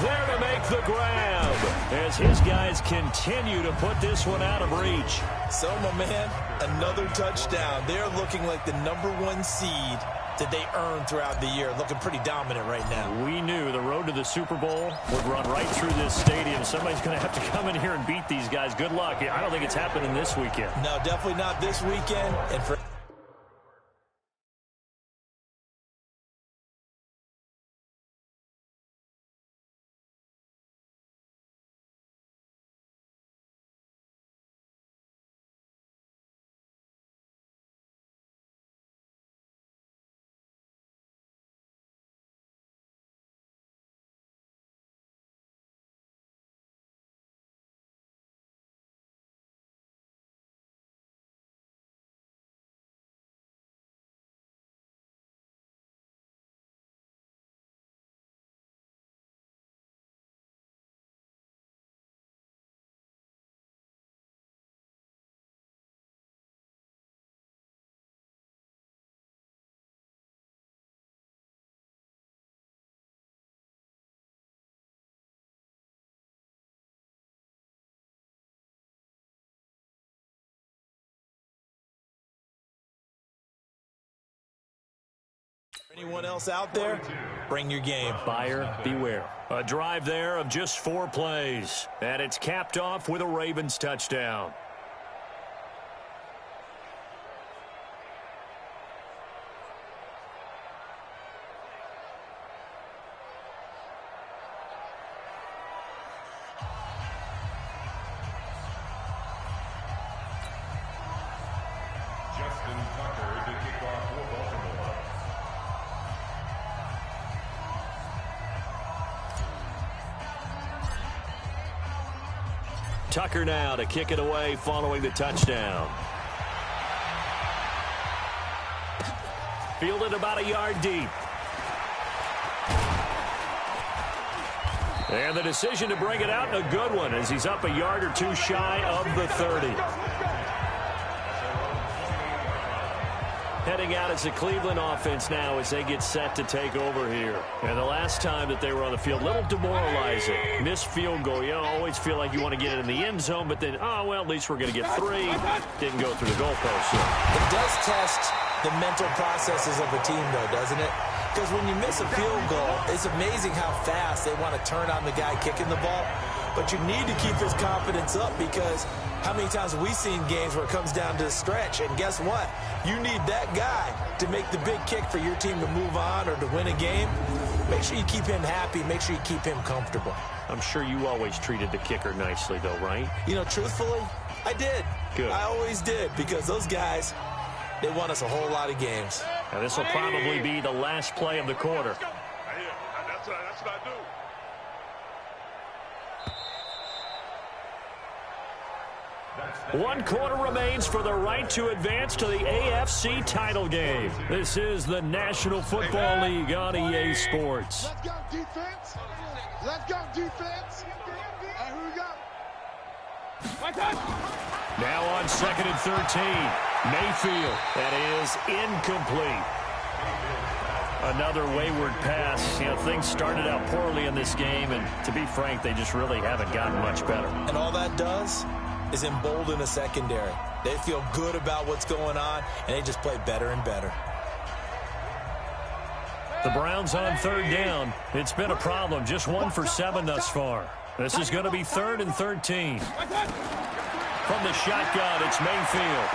there to make the grab as his guys continue to put this one out of reach. So, my man, another touchdown. They're looking like the #1 seed that they earned throughout the year. Looking pretty dominant right now. We knew the road to the Super Bowl would run right through this stadium. Somebody's going to have to come in here and beat these guys. Good luck. I don't think it's happening this weekend. No, definitely not this weekend. And for anyone else out there, bring your game. Buyer beware. A drive there of just 4 plays. And it's capped off with a Ravens touchdown. Tucker now to kick it away following the touchdown. Fielded about a yard deep. And the decision to bring it out, a good one, as he's up a yard or 2 shy of the 30. Heading out as the Cleveland offense now as they get set to take over here. And the last time that they were on the field, a little demoralizing. Missed field goal. You always feel like you want to get it in the end zone, but then, oh, well, at least we're going to get 3. Didn't go through the goalpost. It does test the mental processes of a team, though, doesn't it? Because when you miss a field goal, it's amazing how fast they want to turn on the guy kicking the ball. But you need to keep his confidence up, because how many times have we seen games where it comes down to the stretch? And guess what? You need that guy to make the big kick for your team to move on or to win a game. Make sure you keep him happy. Make sure you keep him comfortable. I'm sure you always treated the kicker nicely, though, right? You know, truthfully, I did. Good. I always did, because those guys, they won us a whole lot of games. And this will probably be the last play of the quarter. That's what I do. One quarter remains for the right to advance to the AFC title game. This is the National Football League on EA Sports. Let's go, defense. Let's go, defense. Here we go. Now on 2nd and 13. Mayfield. That is incomplete. Another wayward pass. You know, things started out poorly in this game, and to be frank, they just really haven't gotten much better. And all that does is embolden the secondary. They feel good about what's going on, and they just play better and better. The Browns on 3rd down. It's been a problem. Just 1 for 7 thus far. This is going to be 3rd and 13. From the shotgun, it's Mayfield.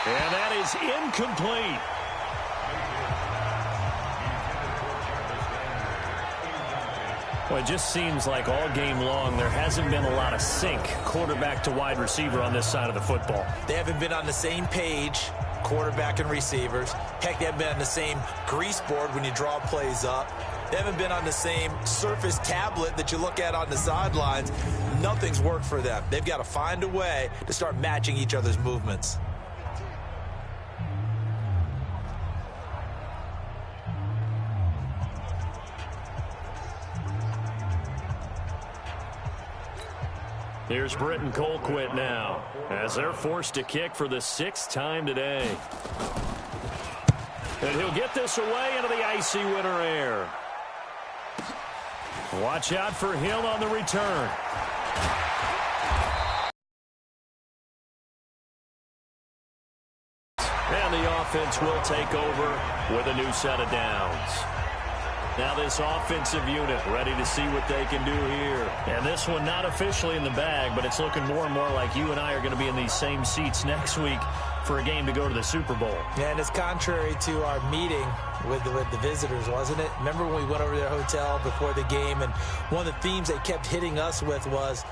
And that is incomplete. Well, it just seems like all game long there hasn't been a lot of sync quarterback to wide receiver on this side of the football. They haven't been on the same page, quarterback and receivers. Heck, they haven't been on the same grease board when you draw plays up. They haven't been on the same Surface tablet that you look at on the sidelines. Nothing's worked for them. They've got to find a way to start matching each other's movements. Here's Britton Colquitt now as they're forced to kick for the 6th time today. And he'll get this away into the icy winter air. Watch out for Hill on the return. And the offense will take over with a new set of downs. Now this offensive unit ready to see what they can do here. And this one not officially in the bag, but it's looking more and more like you and I are going to be in these same seats next week for a game to go to the Super Bowl. Yeah, and it's contrary to our meeting with the visitors, wasn't it? Remember when we went over to their hotel before the game, and one of the themes they kept hitting us with was,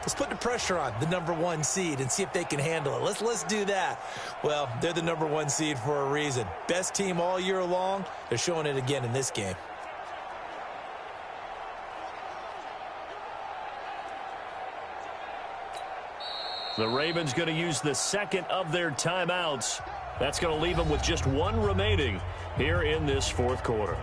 let's put the pressure on the #1 seed and see if they can handle it. Let's do that. Well, they're the #1 seed for a reason. Best team all year long. They're showing it again in this game. The Ravens going to use the second of their timeouts. That's going to leave them with just one remaining here in this 4th quarter.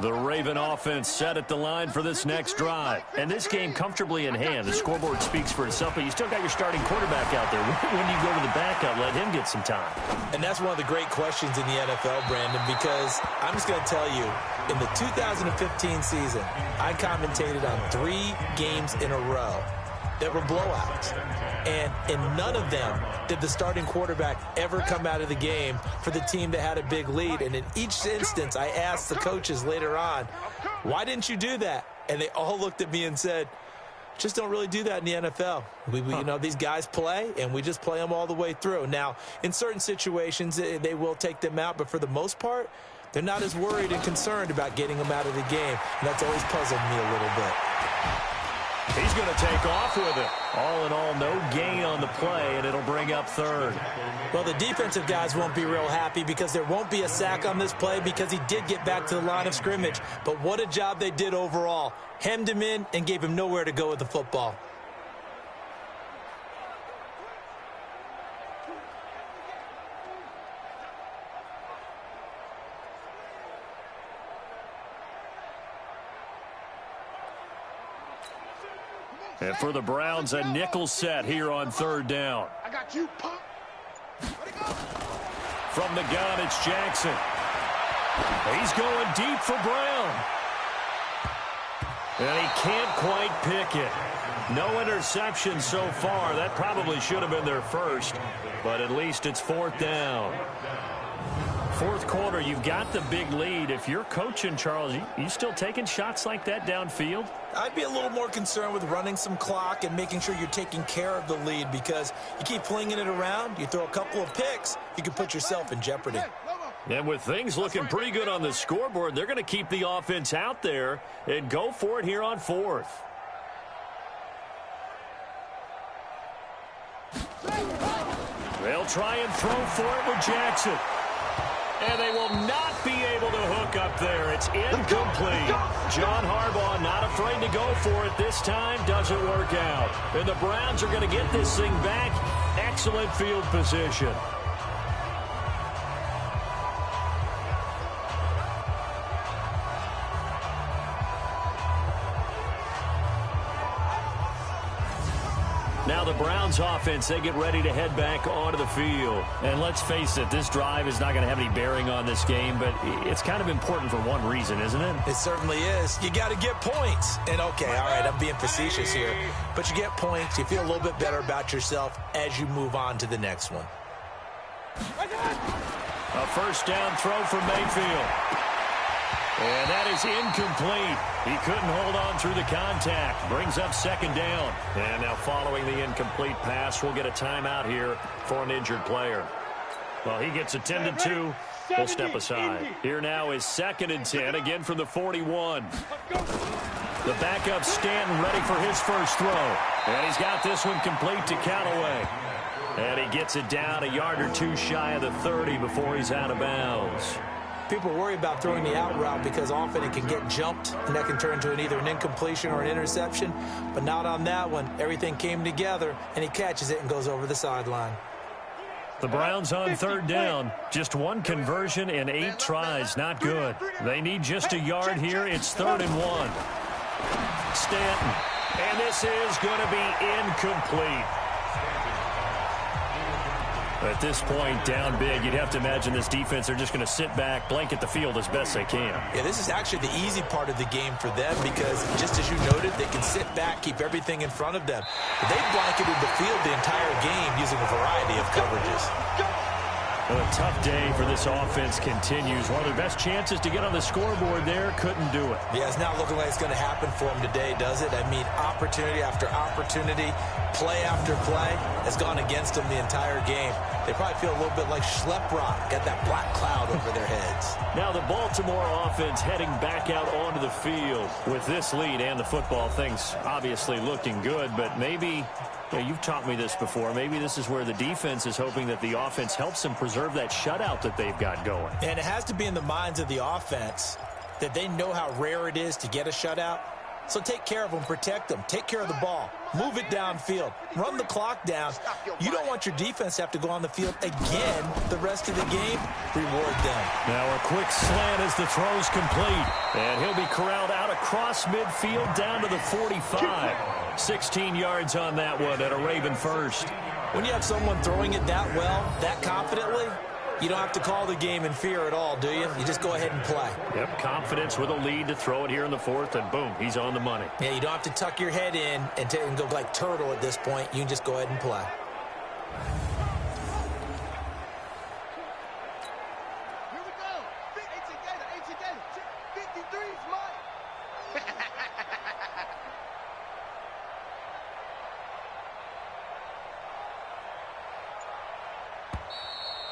The Raven offense set at the line for this next drive. And this game comfortably in hand. The scoreboard speaks for itself, but you still got your starting quarterback out there. When you go to the backup, let him get some time. And that's one of the great questions in the NFL, Brandon, because I'm just going to tell you, in the 2015 season, I commentated on 3 games in a row that were blowouts. And in none of them did the starting quarterback ever come out of the game for the team that had a big lead. And in each instance, I asked the coaches later on, why didn't you do that? And they all looked at me and said, just don't really do that in the NFL. You know, these guys play, and we just play them all the way through. Now, in certain situations, they will take them out, but for the most part, they're not as worried and concerned about getting them out of the game. And that's always puzzled me a little bit. He's going to take off with it. All in all, no gain on the play, and it'll bring up 3rd. Well, the defensive guys won't be real happy because there won't be a sack on this play because he did get back to the line of scrimmage. But what a job they did overall. Hemmed him in and gave him nowhere to go with the football. And for the Browns, a nickel set here on 3rd down. I got you, punk. From the gun, it's Jackson. He's going deep for Brown. And he can't quite pick it. No interception so far. That probably should have been their first, but at least it's 4th down. 4th quarter, you've got the big lead. If you're coaching, Charles, you still taking shots like that downfield? I'd be a little more concerned with running some clock and making sure you're taking care of the lead because you keep flinging it around, you throw a couple of picks, you can put yourself in jeopardy. And with things looking pretty good on the scoreboard, they're going to keep the offense out there and go for it here on 4th. They'll try and throw for it with Jackson. And they will not be able to hook up there. It's incomplete. John Harbaugh not afraid to go for it this time. Doesn't work out. And the Browns are going to get this thing back. Excellent field position. Now the Browns offense, they get ready to head back onto the field. And let's face it, this drive is not going to have any bearing on this game, but it's kind of important for one reason, isn't it? It certainly is. You got to get points. And, okay, all right, I'm being facetious here. But you get points. You feel a little bit better about yourself as you move on to the next one. A first down throw for Mayfield. And that is incomplete. He couldn't hold on through the contact. Brings up second down. And now following the incomplete pass, we'll get a timeout here for an injured player. Well, he gets attended to. We'll step aside. Here now is 2nd and 10, again from the 41. The backup Stanton ready for his first throw. And he's got this one complete to Callaway. And he gets it down a yard or two shy of the 30 before he's out of bounds. People worry about throwing the out route because often it can get jumped, and that can turn into either an incompletion or an interception. But not on that one. Everything came together, and he catches it and goes over the sideline. The Browns on 3rd down. Just one conversion and 8 tries. Not good. They need just a yard here. It's 3rd and 1. Stanton. And this is going to be incomplete. At this point, down big, you'd have to imagine this defense are just going to sit back, blanket the field as best they can. Yeah, this is actually the easy part of the game for them because, just as you noted, they can sit back, keep everything in front of them. But they've blanketed the field the entire game using a variety of coverages. Well, a tough day for this offense continues. One of their best chances to get on the scoreboard there, couldn't do it. Yeah, it's not looking like it's going to happen for them today, does it? I mean, opportunity after opportunity, play after play has gone against them the entire game. They probably feel a little bit like Schlepp-Rock, got that black cloud over their heads. Now the Baltimore offense heading back out onto the field with this lead and the football. Things obviously looking good, but maybe... Yeah, you've taught me this before. Maybe this is where the defense is hoping that the offense helps them preserve that shutout that they've got going. And it has to be in the minds of the offense that they know how rare it is to get a shutout. So take care of them, protect them, take care of the ball, move it downfield, run the clock down. You don't want your defense to have to go on the field again the rest of the game. Reward them. Now a quick slant as the throw's complete. And he'll be corralled out across midfield down to the 45. 16 yards on that one at a Raven first. When you have someone throwing it that well, that confidently, you don't have to call the game in fear at all, do you? You just go ahead and play. Yep, confidence with a lead to throw it here in the 4th, and boom, he's on the money. Yeah, you don't have to tuck your head in and go like turtle at this point. You can just go ahead and play. Here we go. 18 Gator. 53 is mine.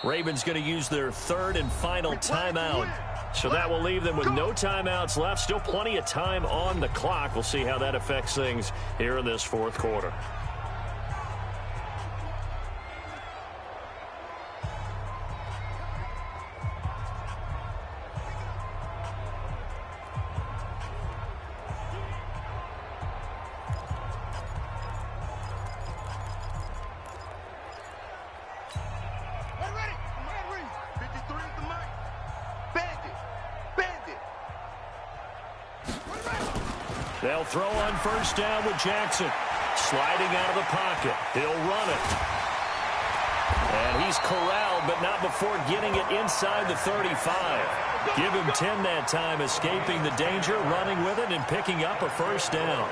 Ravens going to use their 3rd and final timeout. So that will leave them with no timeouts left. Still plenty of time on the clock. We'll see how that affects things here in this 4th quarter. They'll throw on first down with Jackson. Sliding out of the pocket. He'll run it. And he's corralled, but not before getting it inside the 35. Give him 10 that time, escaping the danger, running with it, and picking up a first down.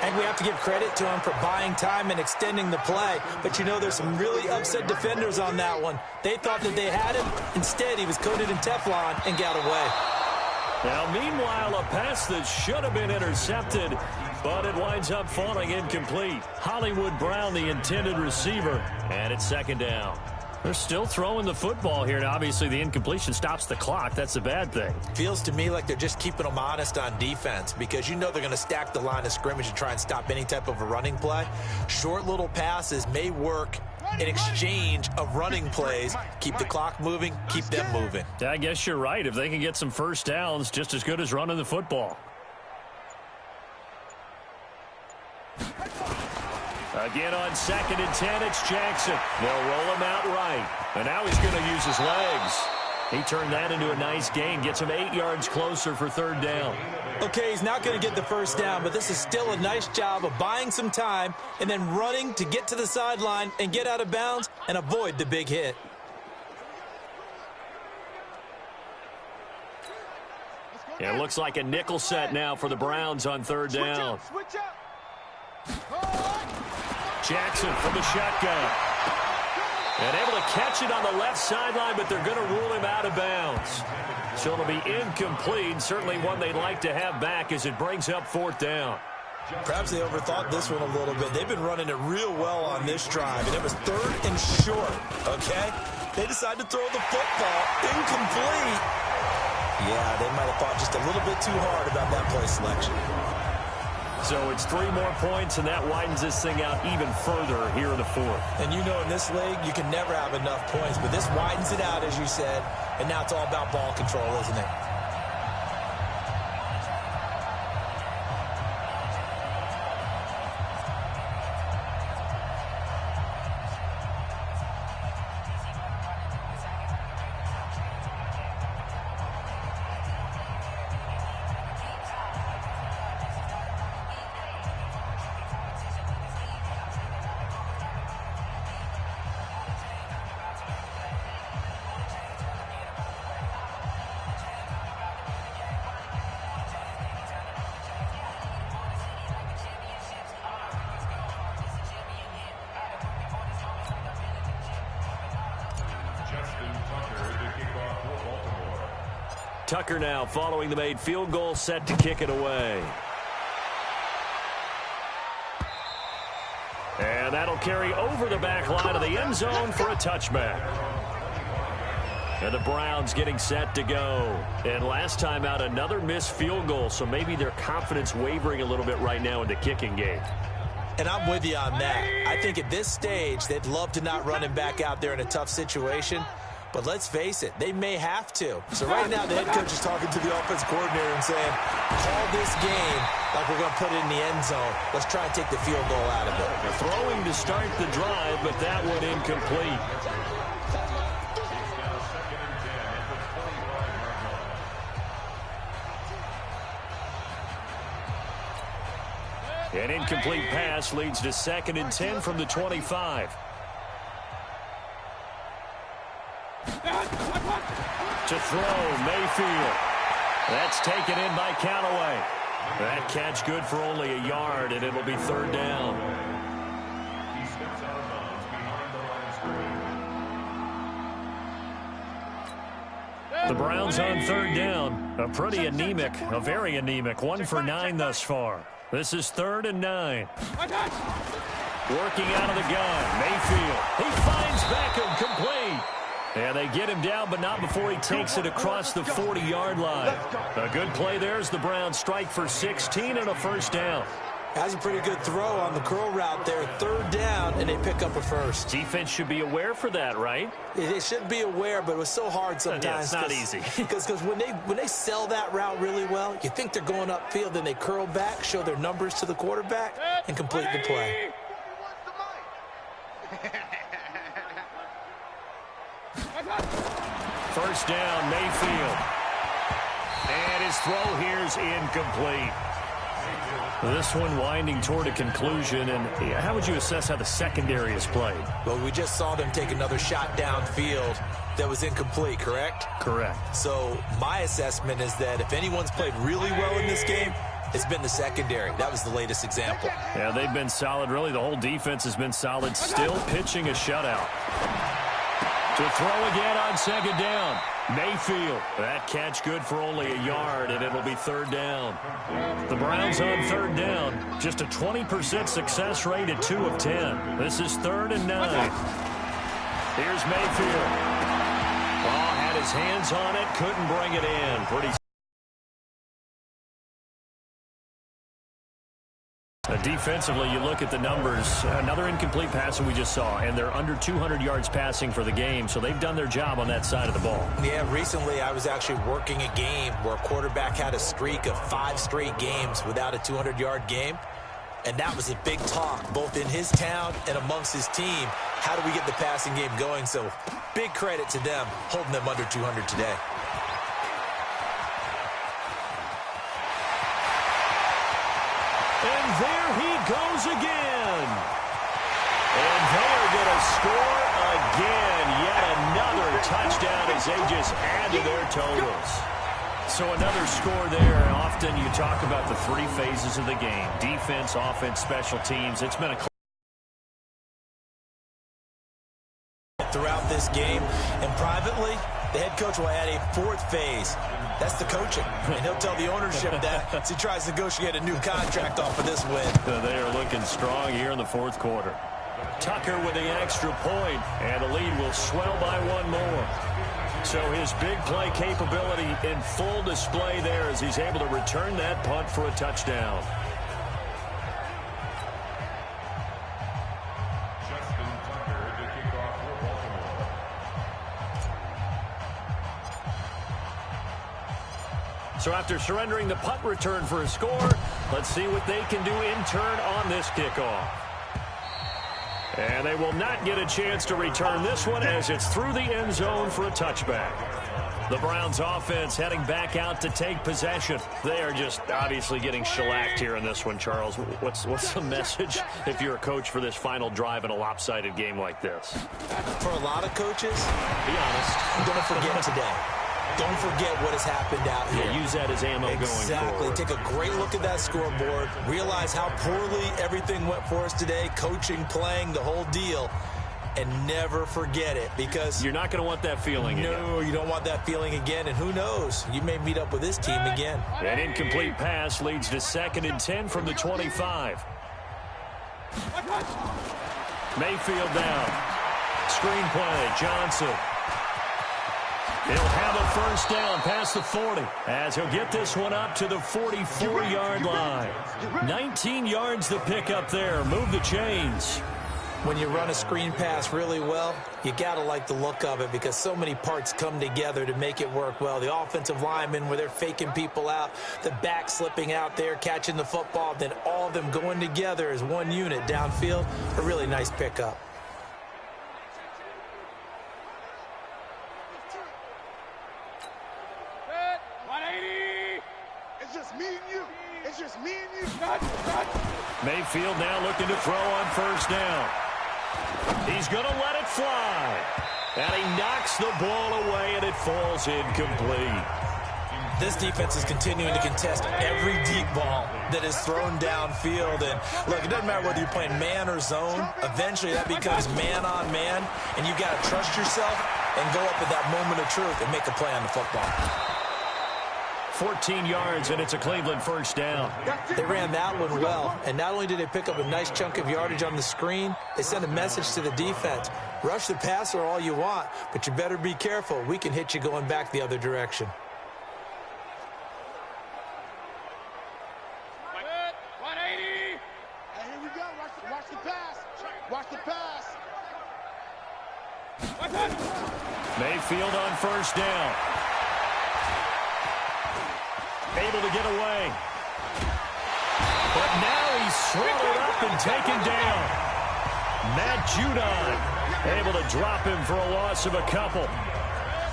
And we have to give credit to him for buying time and extending the play. But you know, there's some really upset defenders on that one. They thought that they had him. Instead, he was coated in Teflon and got away. Now, meanwhile, a pass that should have been intercepted, but it winds up falling incomplete. Hollywood Brown, the intended receiver, and it's 2nd down. They're still throwing the football here, and obviously the incompletion stops the clock. That's a bad thing. Feels to me like they're just keeping them honest on defense because you know they're going to stack the line of scrimmage and try and stop any type of a running play. Short little passes may work in exchange of running plays. Keep the clock moving, keep them moving. I guess you're right. If they can get some first downs, just as good as running the football. Again on 2nd and 10, it's Jackson. They'll roll him out right. And now he's going to use his legs. He turned that into a nice gain. Gets him 8 yards closer for third down. Okay, he's not going to get the first down, but this is still a nice job of buying some time and then running to get to the sideline and get out of bounds and avoid the big hit. It looks like a nickel set now for the Browns on third down. Jackson from the shotgun. And able to catch it on the left sideline, but they're going to rule him out of bounds. So it'll be incomplete. Certainly one they'd like to have back as it brings up fourth down. Perhaps they overthought this one a little bit. They've been running it real well on this drive, and it was third and short, okay? They decided to throw the football incomplete. Yeah, they might have thought just a little bit too hard about that play selection. So it's 3 more points, and that widens this thing out even further here in the fourth. And you know in this league, you can never have enough points, but this widens it out, as you said, and now it's all about ball control, isn't it? Tucker now following the made field goal, set to kick it away. And that'll carry over the back line of the end zone for a touchback. And the Browns getting set to go. And last time out, another missed field goal, so maybe their confidence wavering a little bit right now in the kicking game. And I'm with you on that. I think at this stage, they'd love to not run him back out there in a tough situation. But let's face it, they may have to. So right now, the head coach is talking to the offense coordinator and saying, call this game like we're going to put it in the end zone. Let's try and take the field goal out of it. They're throwing to start the drive, but that one incomplete. An incomplete pass leads to 2nd and 10 from the 25. To throw, Mayfield. That's taken in by Callaway. That catch good for only a yard, and it'll be third down. The Browns on third down. A pretty anemic, a very anemic. 1 for 9 thus far. This is 3rd and 9. Working out of the gun, Mayfield. He finds Beckham, complete. And they get him down, but not before he takes it across the 40-yard line. A good play there as the Browns strike for 16 and a first down. Has a pretty good throw on the curl route there. 3rd down, and they pick up a first. Defense should be aware for that, right? They should be aware, but it was so hard sometimes. Yeah, it's not easy. Because when they sell that route really well, you think they're going upfield, then they curl back, show their numbers to the quarterback, and complete the play. First down, Mayfield. And his throw here's incomplete. This one winding toward a conclusion. And how would you assess how the secondary has played? Well, we just saw them take another shot downfield that was incomplete, correct? Correct. So my assessment is that if anyone's played really well in this game, it's been the secondary. That was the latest example. Yeah, they've been solid. Really, the whole defense has been solid. Still pitching a shutout. To throw again on 2nd down. Mayfield. That catch good for only a yard, and it'll be 3rd down. The Browns on 3rd down. Just a 20% success rate at 2 of 10. This is 3rd and 9. Here's Mayfield. Oh, had his hands on it. Couldn't bring it in. Pretty. Defensively, you look at the numbers. Another incomplete pass that we just saw, and they're under 200 yards passing for the game, so they've done their job on that side of the ball. Yeah, recently I was actually working a game where a quarterback had a streak of 5 straight games without a 200-yard game. And that was a big talk, both in his town and amongst his team. How do we get the passing game going? So big credit to them, holding them under 200 today. And there he goes again. And they are going to score again. Yet another touchdown as they just add to their totals. So another score there. Often you talk about the three phases of the game: defense, offense, special teams. It's been a throughout this game. And privately, the head coach will add a fourth phase. That's the coaching. And he'll tell the ownership that as he tries to negotiate a new contract off of this win. They are looking strong here in the fourth quarter. Tucker with the extra point, and the lead will swell by one more. So his big play capability in full display there as he's able to return that punt for a touchdown. So after surrendering the punt return for a score, let's see what they can do in turn on this kickoff. And they will not get a chance to return this one as it's through the end zone for a touchback. The Browns offense heading back out to take possession. They are just obviously getting shellacked here in this one, Charles. What's the message if you're a coach for this final drive in a lopsided game like this? For a lot of coaches, be honest, don't forget today. Don't forget what has happened out here. Yeah, use that as ammo going forward. Take a great look at that scoreboard. Realize how poorly everything went for us today. Coaching, playing, the whole deal. And never forget it, because you're not going to want that feeling again. No, you don't want that feeling again. And who knows? You may meet up with this team again. An incomplete pass leads to 2nd and 10 from the 25. Mayfield down. Screenplay, Johnson. He'll have a first down past the 40 as he'll get this one up to the 44-yard line. 19 yards to pick up there. Move the chains. When you run a screen pass really well, you got to like the look of it because so many parts come together to make it work well. The offensive linemen where they're faking people out, the back slipping out there, catching the football, then all of them going together as one unit downfield. A really nice pickup. Mayfield now looking to throw on first down. He's going to let it fly. And he knocks the ball away, and it falls incomplete. This defense is continuing to contest every deep ball that is thrown downfield. And, look, it doesn't matter whether you're playing man or zone. Eventually, that becomes man on man, and you've got to trust yourself and go up at that moment of truth and make a play on the football. 14 yards, and it's a Cleveland first down. They ran that one well, and not only did they pick up a nice chunk of yardage on the screen, they sent a message to the defense. Rush the passer all you want, but you better be careful. We can hit you going back the other direction. Here we go. Watch the pass. Watch the pass. Mayfield on first down. Able to get away. But now he's swallowed up and taken down. Matt Judon able to drop him for a loss of a couple.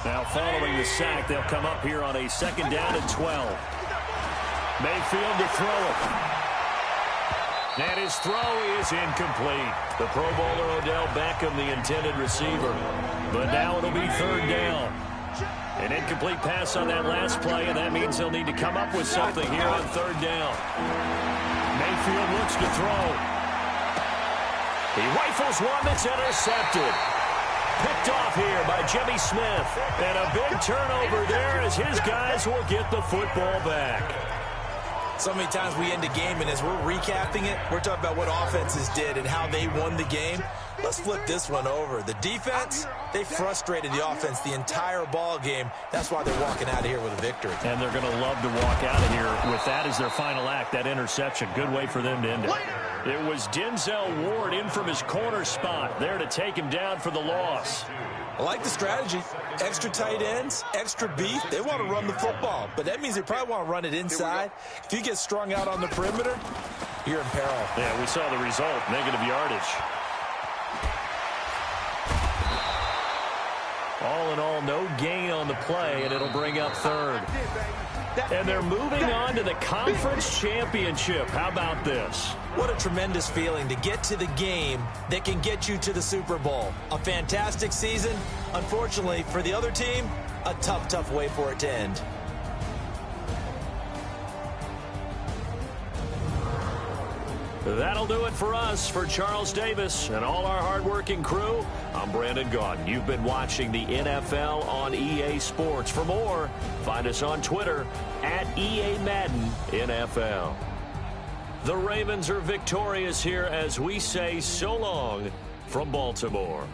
Now following the sack, they'll come up here on a 2nd down and 12. Mayfield to throw it. And his throw is incomplete. The Pro Bowler Odell Beckham, the intended receiver. But now it'll be 3rd down. An incomplete pass on that last play, and that means they'll need to come up with something here on 3rd down. Mayfield looks to throw. He rifles one that's intercepted. Picked off here by Jimmy Smith. And a big turnover there as his guys will get the football back. So many times we end a game, and as we're recapping it, we're talking about what offenses did and how they won the game. Let's flip this one over. The defense, they frustrated the offense the entire ball game. That's why they're walking out of here with a victory. And they're going to love to walk out of here with that as their final act, that interception. Good way for them to end it. It was Denzel Ward in from his corner spot there to take him down for the loss. I like the strategy. Extra tight ends, extra beef. They want to run the football, but that means they probably want to run it inside. If you get strung out on the perimeter, you're in peril. Yeah, we saw the result, negative yardage. All in all, no gain on the play, and it'll bring up third. And they're moving on to the conference championship. How about this? What a tremendous feeling to get to the game that can get you to the Super Bowl. A fantastic season. Unfortunately, for the other team, a tough, tough way for it to end. That'll do it for us. For Charles Davis and all our hardworking crew, I'm Brandon Gaudin. You've been watching the NFL on EA Sports. For more, find us on Twitter at EA Madden NFL. The Ravens are victorious here as we say so long from Baltimore.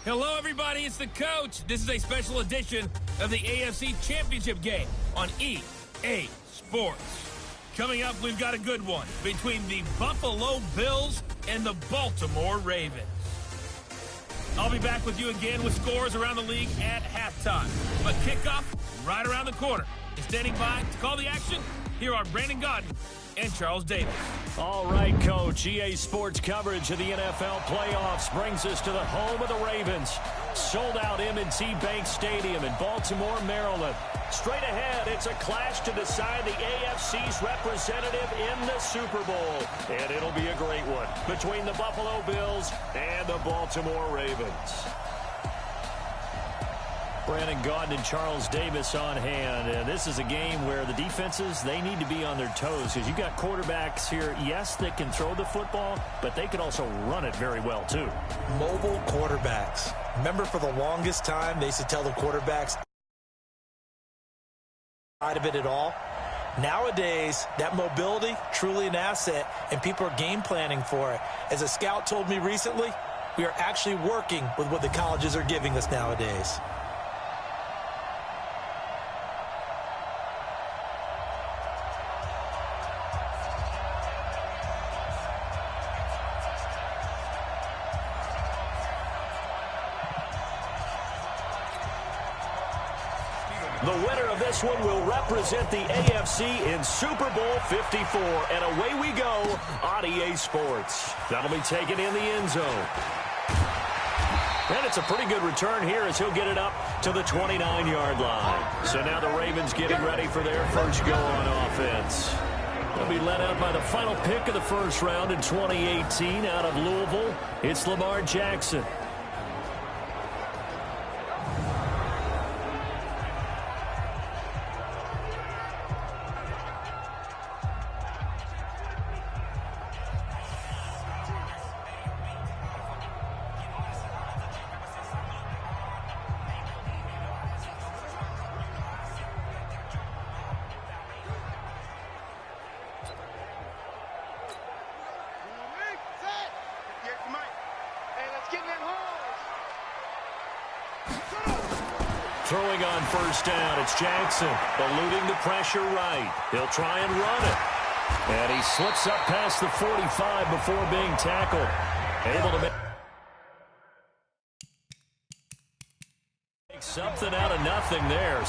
Hello, everybody. It's the coach. This is a special edition of the AFC Championship game on EA Sports. Coming up, we've got a good one between the Buffalo Bills and the Baltimore Ravens. I'll be back with you again with scores around the league at halftime. But kickoff right around the corner. And standing by to call the action, here are Brandon Gaudin and Charles Davis. All right, Coach. EA Sports coverage of the NFL playoffs brings us to the home of the Ravens. Sold out M&T Bank Stadium in Baltimore, Maryland. Straight ahead, it's a clash to decide the AFC's representative in the Super Bowl. And it'll be a great one between the Buffalo Bills and the Baltimore Ravens. Brandon Gaudin and Charles Davis on hand. And this is a game where the defenses, they need to be on their toes because you've got quarterbacks here, yes, that can throw the football, but they can also run it very well, too. Mobile quarterbacks. Remember, for the longest time, they used to tell the quarterbacks side of it at all. Nowadays, that mobility, truly an asset, and people are game planning for it. As a scout told me recently, we are actually working with what the colleges are giving us nowadays. The winner of this one will represent the AFC in Super Bowl 54. And away we go on EA Sports. That'll be taken in the end zone. And it's a pretty good return here as he'll get it up to the 29-yard line. So now the Ravens getting ready for their first go on offense. They'll be led out by the final pick of the first round in 2018 out of Louisville. It's Lamar Jackson. Throwing on first down, it's Jackson, eluding the pressure right. He'll try and run it. And he slips up past the 45 before being tackled. Able to make something out of nothing there.